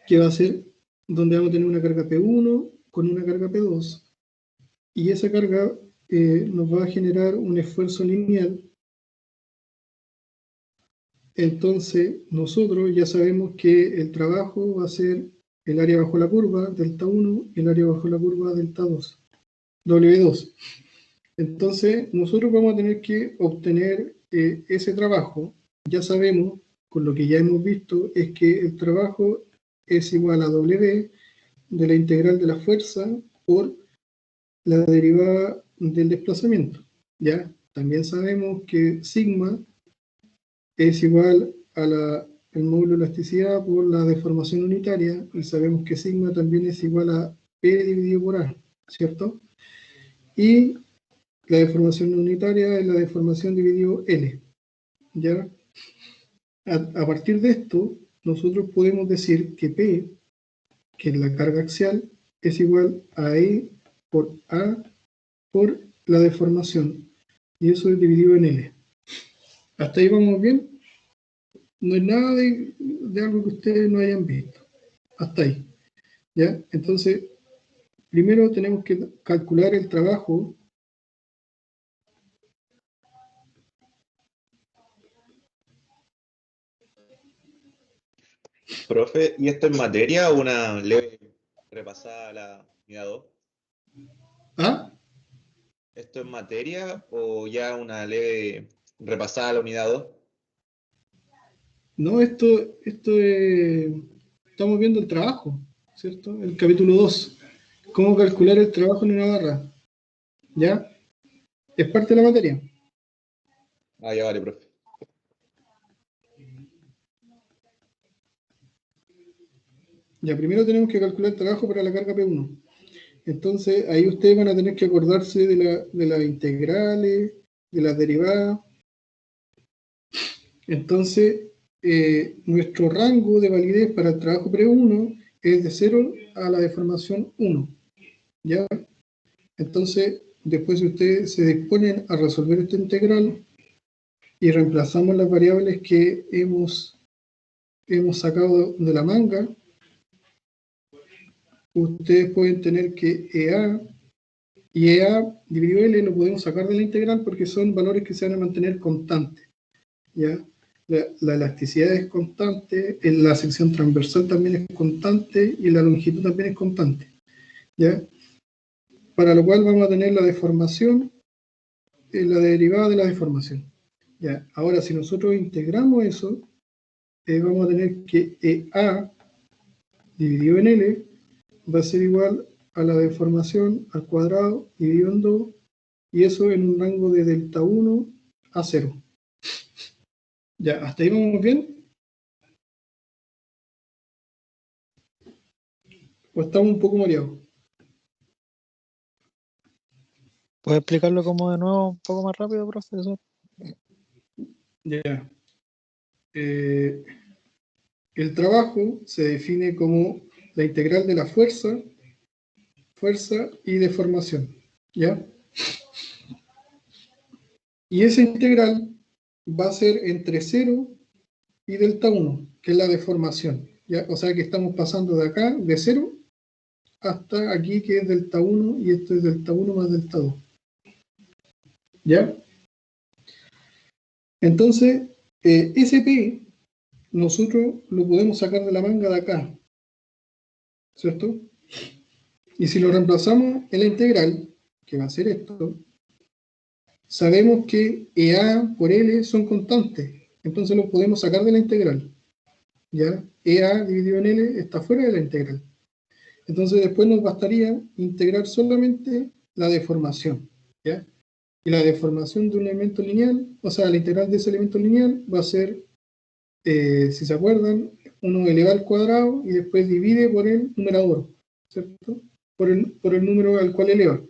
que va a ser donde vamos a tener una carga P1 con una carga P2 y esa carga nos va a generar un esfuerzo lineal. Entonces, nosotros ya sabemos que el trabajo va a ser el área bajo la curva, delta 1, y el área bajo la curva, delta 2, W2. Entonces, nosotros vamos a tener que obtener ese trabajo. Ya sabemos, con lo que ya hemos visto, es que el trabajo es igual a W de la integral de la fuerza por la derivada del desplazamiento. ¿Ya? También sabemos que sigma es igual a el módulo de elasticidad por la deformación unitaria, y sabemos que sigma también es igual a P dividido por A, ¿cierto? Y la deformación unitaria es la deformación dividido L, ¿ya? A partir de esto, nosotros podemos decir que P, que es la carga axial, es igual a E por A por la deformación, y eso es dividido en L. ¿Hasta ahí vamos bien? No es nada de algo que ustedes no hayan visto. Hasta ahí. ¿Ya? Entonces, primero tenemos que calcular el trabajo. Profe, ¿y esto es materia o una leve repasada a la unidad 2? ¿Ah? ¿Esto es materia o ya una leve repasada a la unidad 2? No, esto es... Estamos viendo el trabajo, ¿cierto? El capítulo 2. ¿Cómo calcular el trabajo en una barra? ¿Ya? Es parte de la materia. Ah, ya vale, profe. Ya, primero tenemos que calcular el trabajo para la carga P1. Entonces, ahí ustedes van a tener que acordarse de las integrales, de las derivadas. Entonces, nuestro rango de validez para el trabajo P1 es de 0 a la deformación 1. ¿Ya? Entonces, después si ustedes se disponen a resolver esta integral y reemplazamos las variables que hemos sacado de la manga, ustedes pueden tener que EA y EA dividido L lo podemos sacar de la integral porque son valores que se van a mantener constantes. ¿Ya? La elasticidad es constante, la sección transversal también es constante y la longitud también es constante. ¿Ya? Para lo cual vamos a tener la deformación, la derivada de la deformación. ¿Ya? Ahora, si nosotros integramos eso, vamos a tener que EA dividido en L va a ser igual a la deformación al cuadrado dividido en 2, y eso en un rango de delta 1 a 0. Ya, ¿hasta ahí vamos bien? ¿O estamos un poco mareados? ¿Puedes explicarlo como de nuevo un poco más rápido, profesor? Ya. El trabajo se define como la integral de la fuerza y deformación. ¿Ya? Y esa integral va a ser entre 0 y delta 1, que es la deformación. ¿Ya? O sea que estamos pasando de acá, de 0, hasta aquí, que es delta 1, y esto es delta 1 más delta 2. ¿Ya? Entonces, SP nosotros lo podemos sacar de la manga de acá, ¿cierto? Y si lo reemplazamos en la integral, que va a ser esto, sabemos que EA por L son constantes, entonces lo podemos sacar de la integral. ¿Ya? EA dividido en L está fuera de la integral. Entonces después nos bastaría integrar solamente la deformación. ¿Ya? Y la deformación de un elemento lineal, o sea, la integral de ese elemento lineal va a ser, si se acuerdan, 1 elevado al cuadrado y después divide por el numerador, ¿cierto? Por el número al cual eleva.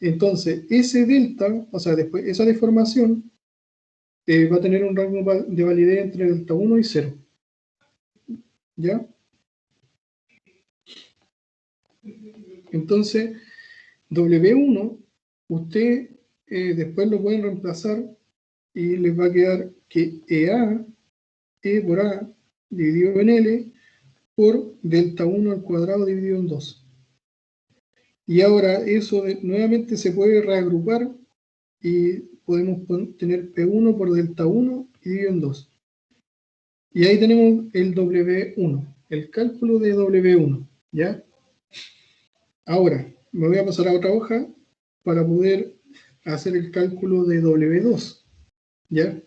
Entonces, ese delta, o sea, después esa deformación, va a tener un rango de validez entre delta 1 y 0. ¿Ya? Entonces, W1, usted después lo pueden reemplazar y les va a quedar que EA, E por A, dividido en L, por delta 1 al cuadrado dividido en 2. Y ahora eso nuevamente se puede reagrupar y podemos tener P1 por delta 1 dividido en 2. Y ahí tenemos el W1, el cálculo de W1, ¿ya? Ahora, me voy a pasar a otra hoja para poder hacer el cálculo de W2, ¿ya?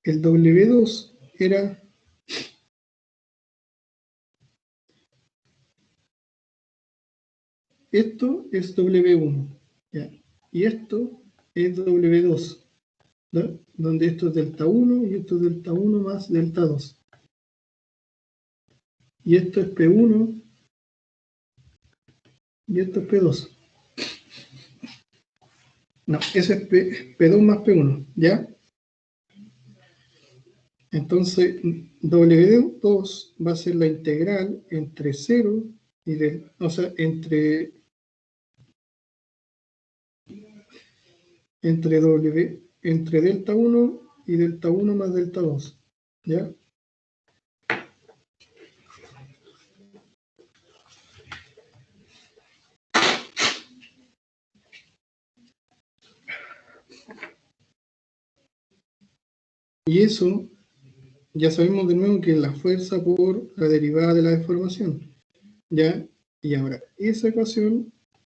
El W2 era... Esto es W1, ¿ya? Y esto es W2, ¿no? Donde esto es delta 1 y esto es delta 1 más delta 2. Y esto es P1 y esto es P2. No, ese es P2 más P1, ¿ya? Entonces, W2 va a ser la integral entre 0 y o sea, entre delta 1 y delta 1 más delta 2, ¿ya? Y eso, ya sabemos de nuevo que es la fuerza por la derivada de la deformación, ¿ya? Y ahora, esa ecuación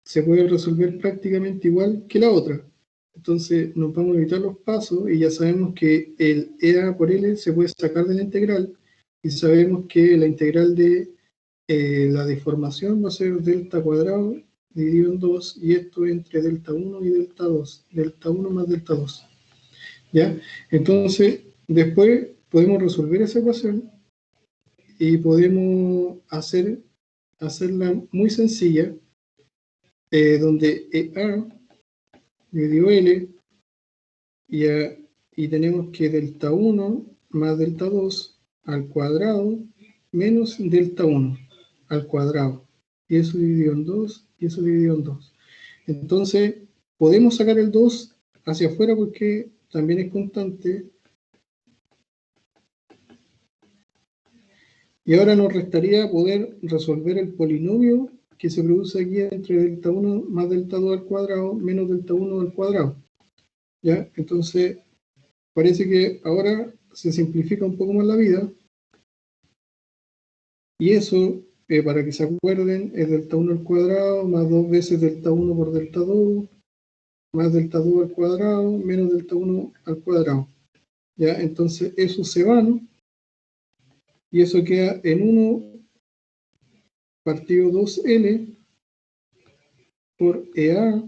se puede resolver prácticamente igual que la otra. Entonces nos vamos a evitar los pasos y ya sabemos que el EA por L se puede sacar de la integral y sabemos que la integral de la deformación va a ser delta cuadrado dividido en 2 y esto entre delta 1 y delta 2, delta 1 más delta 2. ¿ya? Entonces, después podemos resolver esa ecuación y podemos hacerla muy sencilla, donde EA dividido L, y tenemos que delta 1 más delta 2 al cuadrado menos delta 1 al cuadrado. Y eso dividido en 2, y eso dividido en 2. Entonces, podemos sacar el 2 hacia afuera porque también es constante. Y ahora nos restaría poder resolver el polinomio que se produce aquí entre delta 1 más delta 2 al cuadrado menos delta 1 al cuadrado. ¿Ya? Entonces, parece que ahora se simplifica un poco más la vida. Y eso, para que se acuerden, es delta 1 al cuadrado más 2 veces delta 1 por delta 2 más delta 2 al cuadrado menos delta 1 al cuadrado. ¿Ya? Entonces, esos se van. Y eso queda en 1 partido 2L por EA,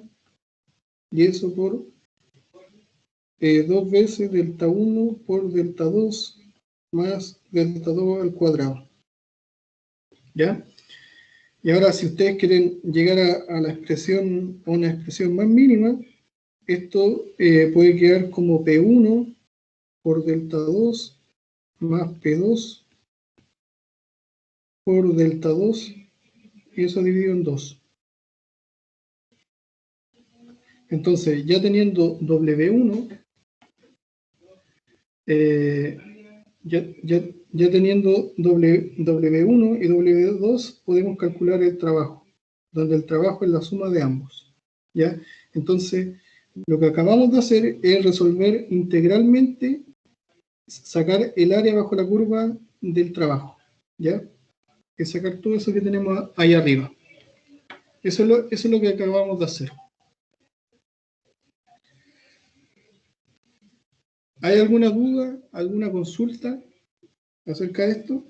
y eso por 2 veces delta 1 por delta 2 más delta 2 al cuadrado. ¿Ya? Y ahora, si ustedes quieren llegar a la expresión, a una expresión más mínima, esto puede quedar como P1 por delta 2 más P2 por delta 2, y eso dividido en 2. Entonces, ya teniendo W1, ya teniendo W1 y W2, podemos calcular el trabajo, donde el trabajo es la suma de ambos. ¿Ya? Entonces, lo que acabamos de hacer es resolver integralmente, sacar el área bajo la curva del trabajo. ¿Ya? Es sacar todo eso que tenemos ahí arriba. Eso es lo que acabamos de hacer. ¿Hay alguna duda, alguna consulta acerca de esto?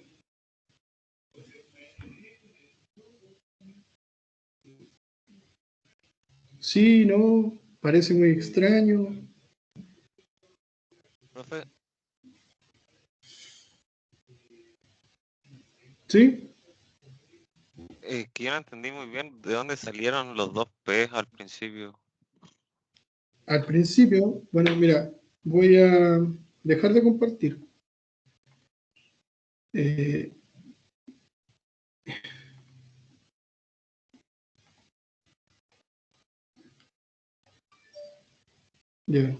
Sí, no, parece muy extraño. Profe, ¿Sí? que yo no entendí muy bien de dónde salieron los dos P al principio. Al principio, bueno, mira, voy a dejar de compartir. Ya.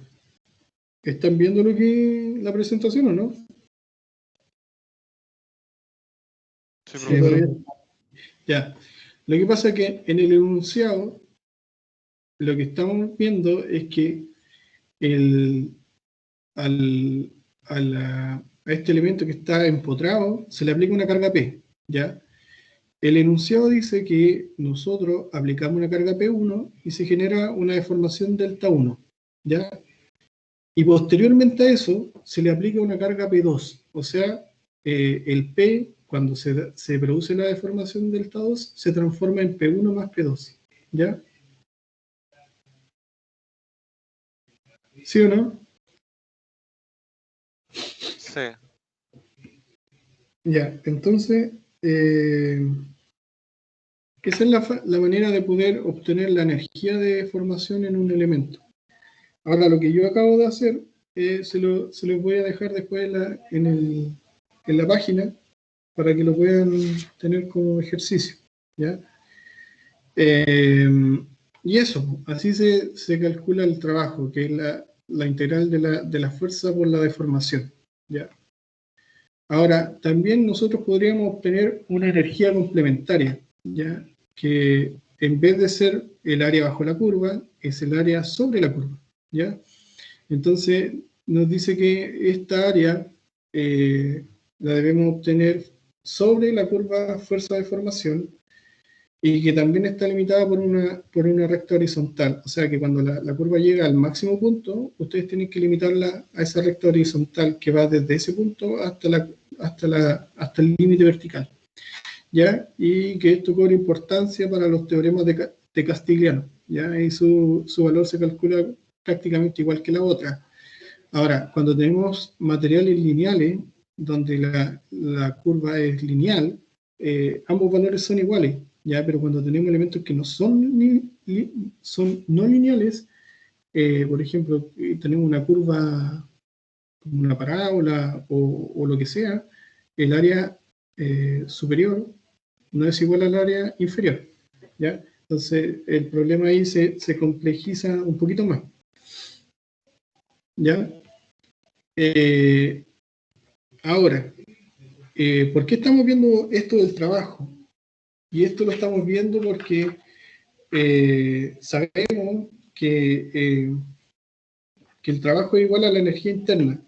¿Están viendo lo que la presentación o no? Sí, Sí, profe. todavía. Ya. Lo que pasa es que en el enunciado lo que estamos viendo es que a este elemento que está empotrado se le aplica una carga P, ¿ya? El enunciado dice que nosotros aplicamos una carga P1 y se genera una deformación delta 1, ¿ya? Y posteriormente a eso se le aplica una carga P2, o sea, el P, cuando se produce la deformación delta 2, se transforma en P1 más P2, ¿ya? ¿Sí o no? Sí. Ya, entonces, esa es la manera de poder obtener la energía de deformación en un elemento. Ahora, lo que yo acabo de hacer, se los voy a dejar después en la página para que lo puedan tener como ejercicio, ¿ya? Y eso, así se calcula el trabajo, que es la integral de la fuerza por la deformación, ¿ya? Ahora, también nosotros podríamos obtener una energía complementaria, ¿ya? Que en vez de ser el área bajo la curva, es el área sobre la curva, ¿ya? Entonces, nos dice que esta área la debemos obtener sobre la curva fuerza de deformación, y que también está limitada por una recta horizontal. O sea que cuando la curva llega al máximo punto, ustedes tienen que limitarla a esa recta horizontal que va desde ese punto hasta el límite vertical, ¿ya? Y que esto cobre importancia para los teoremas de Castigliano, ¿ya? Y su valor se calcula prácticamente igual que la otra. Ahora, cuando tenemos materiales lineales, donde la curva es lineal, ambos valores son iguales, ¿ya? Pero cuando tenemos elementos que no son, son no lineales, por ejemplo, tenemos una curva como una parábola o lo que sea, el área superior no es igual al área inferior, ¿ya? Entonces, el problema ahí se complejiza un poquito más, ¿ya? Ahora, ¿por qué estamos viendo esto del trabajo? Y esto lo estamos viendo porque sabemos que el trabajo es igual a la energía interna.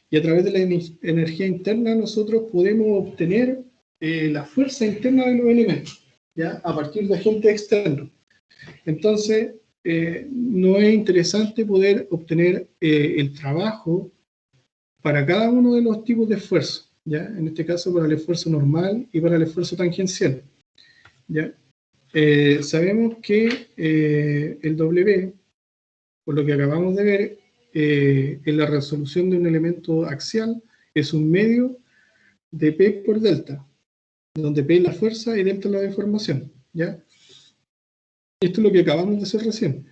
Y a través de la energía interna nosotros podemos obtener la fuerza interna de los elementos, ¿ya? A partir de agentes externos. Entonces, no es interesante poder obtener el trabajo para cada uno de los tipos de esfuerzo, ¿ya? En este caso para el esfuerzo normal y para el esfuerzo tangencial, ¿ya? Sabemos que el W, por lo que acabamos de ver, en la resolución de un elemento axial es un medio de P por delta, donde P es la fuerza y delta es la deformación, ¿ya? Esto es lo que acabamos de hacer recién,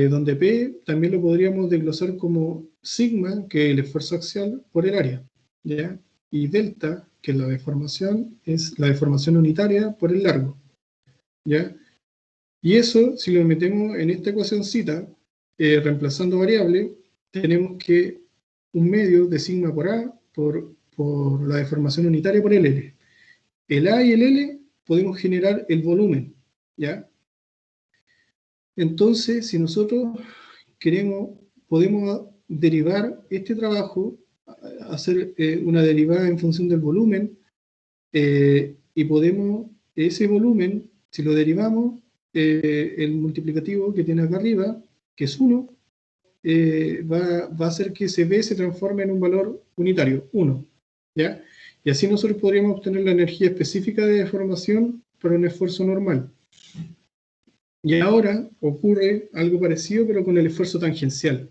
donde P también lo podríamos desglosar como sigma, que es el esfuerzo axial, por el área, ¿ya? Y delta, que es la deformación unitaria por el largo, ¿ya? Y eso, si lo metemos en esta ecuacióncita, reemplazando variable, tenemos que un medio de sigma por A por la deformación unitaria por el L. El A y el L podemos generar el volumen, ¿ya? Entonces, si nosotros podemos derivar este trabajo, hacer una derivada en función del volumen, y podemos, ese volumen, si lo derivamos, el multiplicativo que tiene acá arriba, que es 1, va a hacer que ese B se transforme en un valor unitario, 1, ¿ya? Y así nosotros podríamos obtener la energía específica de deformación para un esfuerzo normal. Y ahora ocurre algo parecido, pero con el esfuerzo tangencial,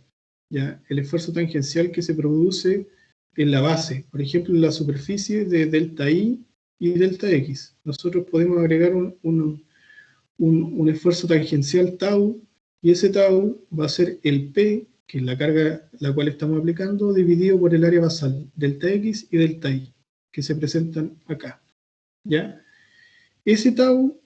¿ya? El esfuerzo tangencial que se produce en la base, por ejemplo, en la superficie de delta I y delta X. Nosotros podemos agregar un esfuerzo tangencial tau, y ese tau va a ser el P, que es la carga la cual estamos aplicando, dividido por el área basal, delta X y delta Y, que se presentan acá, ¿ya? Ese tau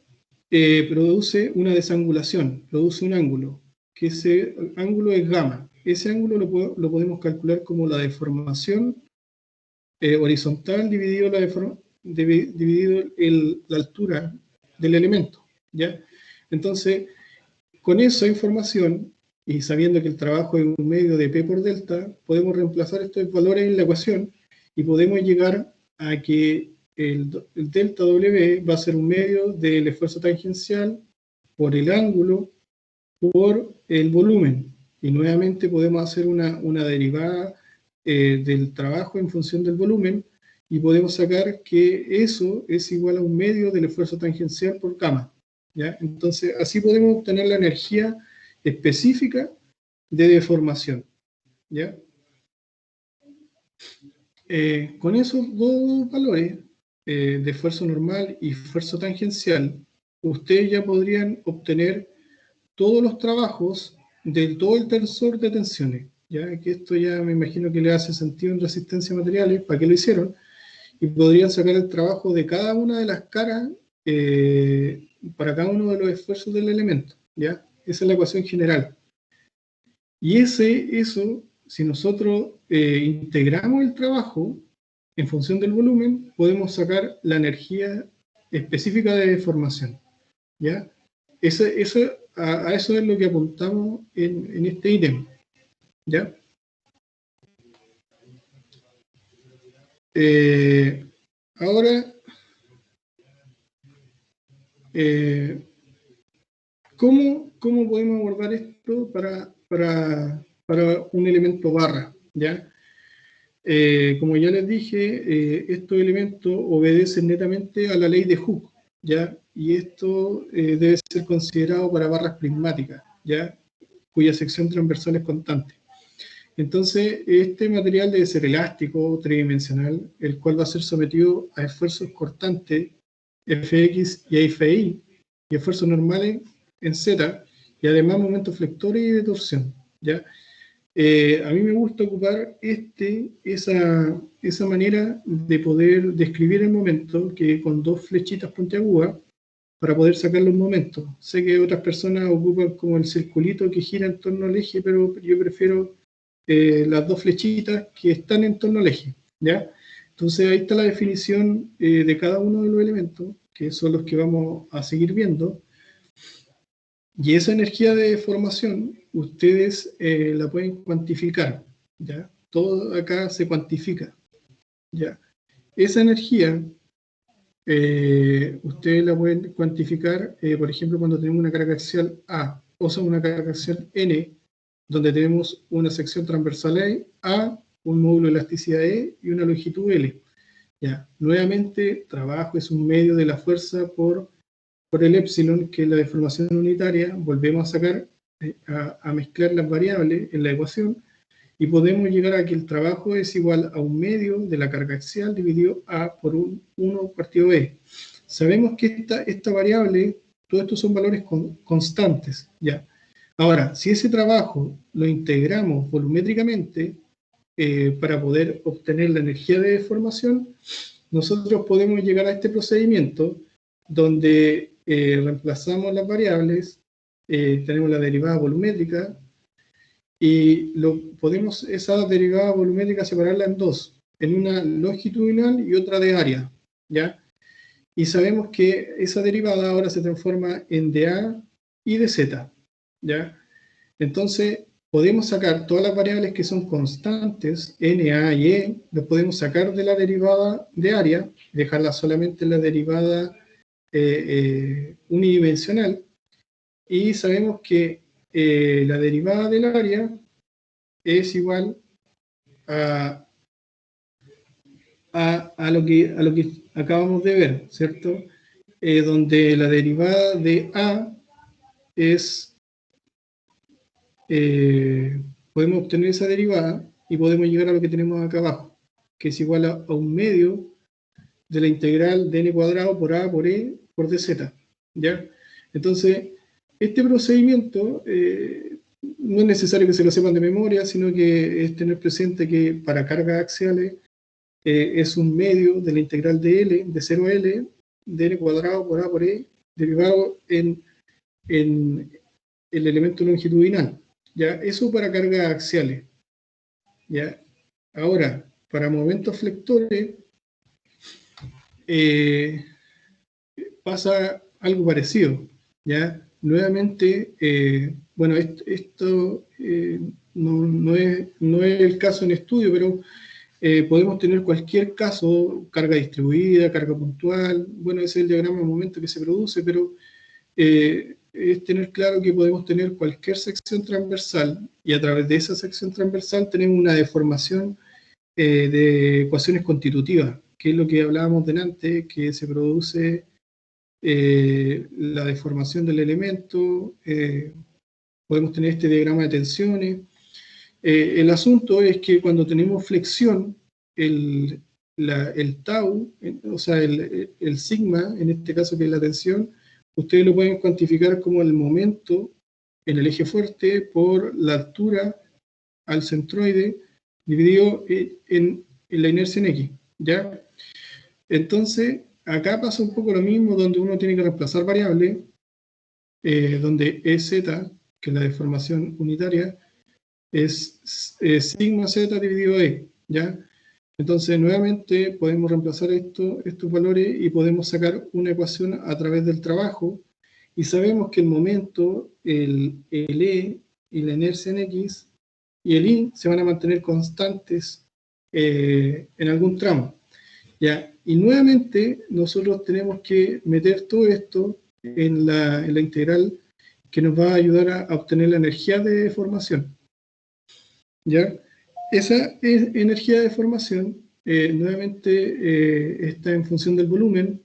produce una desangulación, produce un ángulo, que ese ángulo es gamma. Ese ángulo lo podemos calcular como la deformación horizontal dividido la altura del elemento, ¿ya? Entonces, con esa información, y sabiendo que el trabajo es un medio de P por delta, podemos reemplazar estos valores en la ecuación y podemos llegar a que el delta W va a ser un medio del esfuerzo tangencial por el ángulo por el volumen. Y nuevamente podemos hacer una derivada del trabajo en función del volumen, y podemos sacar que eso es igual a un medio del esfuerzo tangencial por gamma, ¿ya? Entonces, así podemos obtener la energía específica de deformación, ¿ya? Con esos dos valores, de esfuerzo normal y esfuerzo tangencial, ustedes ya podrían obtener todos los trabajos de todo el tensor de tensiones, ¿ya? Que esto ya me imagino que le hace sentido en resistencia a materiales, para qué lo hicieron, y podrían sacar el trabajo de cada una de las caras para cada uno de los esfuerzos del elemento, ¿ya? Esa es la ecuación general. Y eso, si nosotros integramos el trabajo en función del volumen, podemos sacar la energía específica de deformación, ¿ya? A eso es lo que apuntamos en este ítem, ¿ya? Ahora, ¿cómo podemos abordar esto para un elemento barra, ¿ya? Como ya les dije, estos elementos obedecen netamente a la ley de Hooke, ¿ya? Y esto debe ser considerado para barras prismáticas, ¿ya? Cuya sección transversal es constante. Entonces, este material debe ser elástico, tridimensional, el cual va a ser sometido a esfuerzos cortantes, Fx y Fy, y esfuerzos normales en Z, y además momentos flectores y de torsión, ¿ya? A mí me gusta ocupar esa manera de poder describir el momento, que con dos flechitas puntiagudas, para poder sacar los momentos. Sé que otras personas ocupan como el circulito que gira en torno al eje, pero yo prefiero las dos flechitas que están en torno al eje, ¿ya? Entonces ahí está la definición de cada uno de los elementos, que son los que vamos a seguir viendo. Y esa energía de deformación, ustedes la pueden cuantificar, ¿ya? Todo acá se cuantifica, ¿ya? Esa energía, ustedes la pueden cuantificar, por ejemplo, cuando tenemos una carga axial A, o sea, una carga axial N, donde tenemos una sección transversal A, un módulo de elasticidad E y una longitud L. ¿Ya? Nuevamente, trabajo es un medio de la fuerza por el epsilon, que es la deformación unitaria. Volvemos a sacar, a mezclar las variables en la ecuación, y podemos llegar a que el trabajo es igual a un medio de la carga axial dividido A por 1 partido E. Sabemos que esta variable, todos estos son valores constantes, ¿ya? Ahora, si ese trabajo lo integramos volumétricamente para poder obtener la energía de deformación, nosotros podemos llegar a este procedimiento donde reemplazamos las variables, tenemos la derivada volumétrica, y podemos esa derivada volumétrica separarla en dos, en una longitudinal y otra de área, ¿ya? Y sabemos que esa derivada ahora se transforma en de A y de Z, ¿ya? Entonces, podemos sacar todas las variables que son constantes, N, A y E, las podemos sacar de la derivada de área, dejarla solamente en la derivada unidimensional, y sabemos que la derivada del área es igual a lo que acabamos de ver, ¿cierto? Donde la derivada de A es, podemos obtener esa derivada y podemos llegar a lo que tenemos acá abajo, que es igual a un medio de la integral de n cuadrado por A por E por dz, ¿ya? Entonces, este procedimiento no es necesario que se lo sepan de memoria, sino que es tener presente que para cargas axiales es un medio de la integral de L, de 0 a L, de n cuadrado por A por E, derivado en el elemento longitudinal, ¿ya? Eso para cargas axiales, ¿ya? Ahora, para momentos flectores, pasa algo parecido, ¿ya? Nuevamente, bueno, esto no es el caso en estudio, pero podemos tener cualquier caso, carga distribuida, carga puntual, bueno, ese es el diagrama de momento que se produce, pero es tener claro que podemos tener cualquier sección transversal, y a través de esa sección transversal tenemos una deformación de ecuaciones constitutivas, que es lo que hablábamos delante, que se produce la deformación del elemento, podemos tener este diagrama de tensiones. El asunto es que cuando tenemos flexión, el tau, o sea, el sigma, en este caso que es la tensión, ustedes lo pueden cuantificar como el momento en el eje fuerte por la altura al centroide dividido en la inercia en X, ¿ya? Entonces, acá pasa un poco lo mismo, donde uno tiene que reemplazar variables, donde EZ, que es la deformación unitaria, es sigma Z dividido E, ¿ya? Entonces, nuevamente, podemos reemplazar estos valores y podemos sacar una ecuación a través del trabajo, y sabemos que el momento, el E y la inercia en X y el Y se van a mantener constantes en algún tramo, ¿ya? Y nuevamente, nosotros tenemos que meter todo esto en la integral que nos va a ayudar a obtener la energía de deformación, ¿ya? Esa energía de deformación nuevamente está en función del volumen,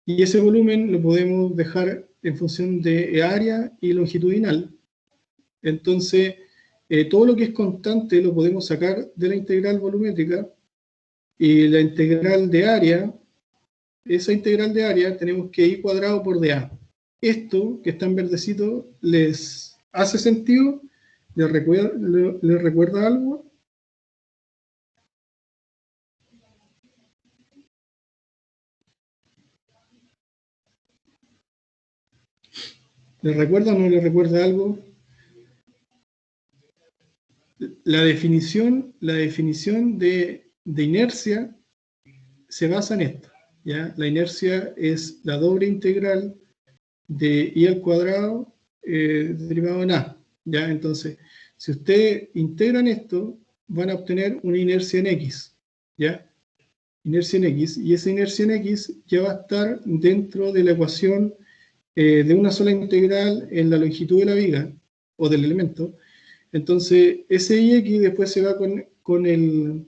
y ese volumen lo podemos dejar en función de área y longitudinal. Entonces, todo lo que es constante lo podemos sacar de la integral volumétrica, y la integral de área, esa integral de área tenemos que I cuadrado por dA. Esto que está en verdecito, ¿les hace sentido? ¿Les recuerda algo? ¿Les recuerda o no les recuerda algo? La definición de inercia se basa en esto, ¿ya? La inercia es la doble integral de I al cuadrado derivado en A, ¿ya? Entonces, si ustedes integran esto, van a obtener una inercia en X, ¿ya? Inercia en X, y esa inercia en X ya va a estar dentro de la ecuación de una sola integral en la longitud de la viga, o del elemento. Entonces, ese IX después se va con el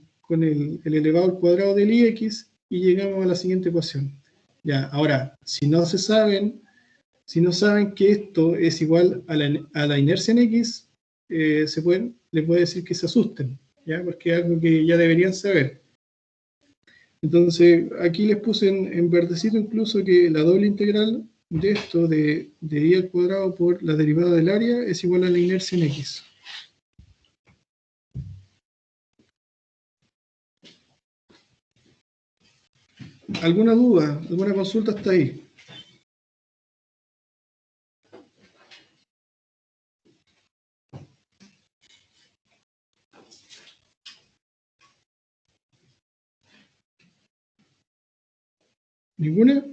elevado al cuadrado del IX, y llegamos a la siguiente ecuación. Ya, ahora, si no saben que esto es igual a la inercia en X, les puede decir que se asusten, ¿ya? Porque es algo que ya deberían saber. Entonces, aquí les puse en verdecito incluso que la doble integral de esto, de I al cuadrado por la derivada del área, es igual a la inercia en X. ¿Alguna duda? ¿Alguna consulta hasta ahí? ¿Ninguna?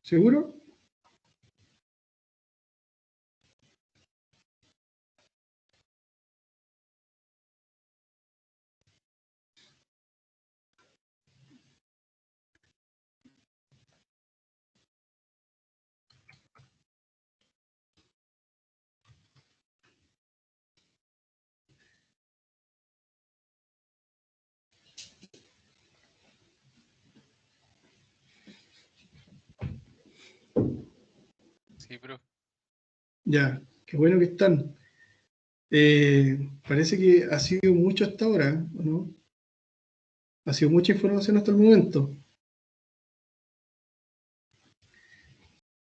¿Seguro? Sí, profe. Ya, qué bueno que están. Parece que ha sido mucho hasta ahora, ¿o no? Ha sido mucha información hasta el momento.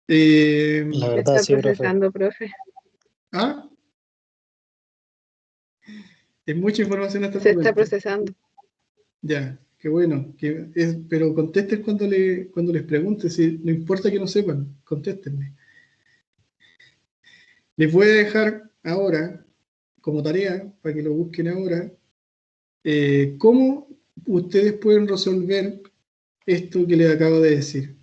La Se verdad, está sí, profe. procesando, profe. ¿Ah? Es mucha información hasta el Se está momento. procesando. Ya, qué bueno. Pero contesten cuando les pregunte, si no importa que no sepan, contéstenme. Les voy a dejar ahora, como tarea, para que lo busquen ahora, cómo ustedes pueden resolver esto que les acabo de decir.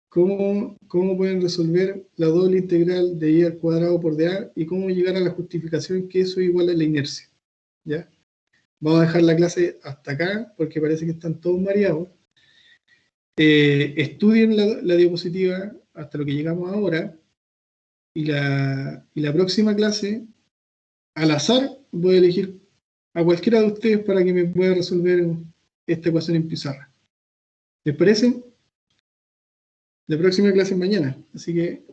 ¿Cómo pueden resolver la doble integral de I al cuadrado por dA y cómo llegar a la justificación que eso es igual a la inercia? ¿Ya? Vamos a dejar la clase hasta acá porque parece que están todos mareados. Estudien la diapositiva hasta lo que llegamos ahora, y la próxima clase, al azar, voy a elegir a cualquiera de ustedes para que me pueda resolver esta ecuación en pizarra. ¿Les parece? La próxima clase es mañana, así que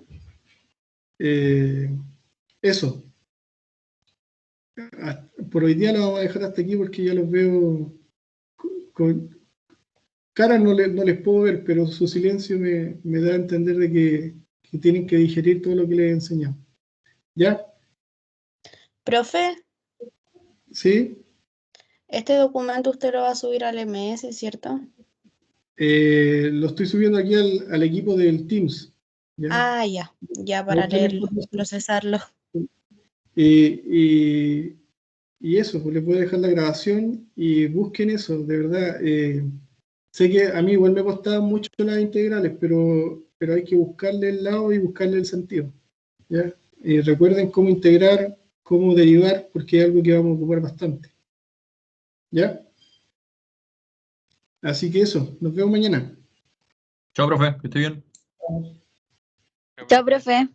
eso. Por hoy día lo vamos a dejar hasta aquí porque ya los veo con caras, no les puedo ver, pero su silencio me da a entender de que tienen que digerir todo lo que les he enseñado. ¿Ya? Profe, ¿Sí? este documento usted lo va a subir al MS, ¿cierto? Lo estoy subiendo aquí al equipo del Teams. ¿Ya? Ah, ya para leerlo, procesarlo. Y eso, pues les voy a dejar la grabación y busquen eso, de verdad. Sé que a mí igual me costaban mucho las integrales, pero hay que buscarle el lado y buscarle el sentido, ¿ya? Recuerden cómo integrar, cómo derivar, porque es algo que vamos a ocupar bastante, ¿ya? Así que eso, nos vemos mañana. Chao, profe, que esté bien. Chao, profe.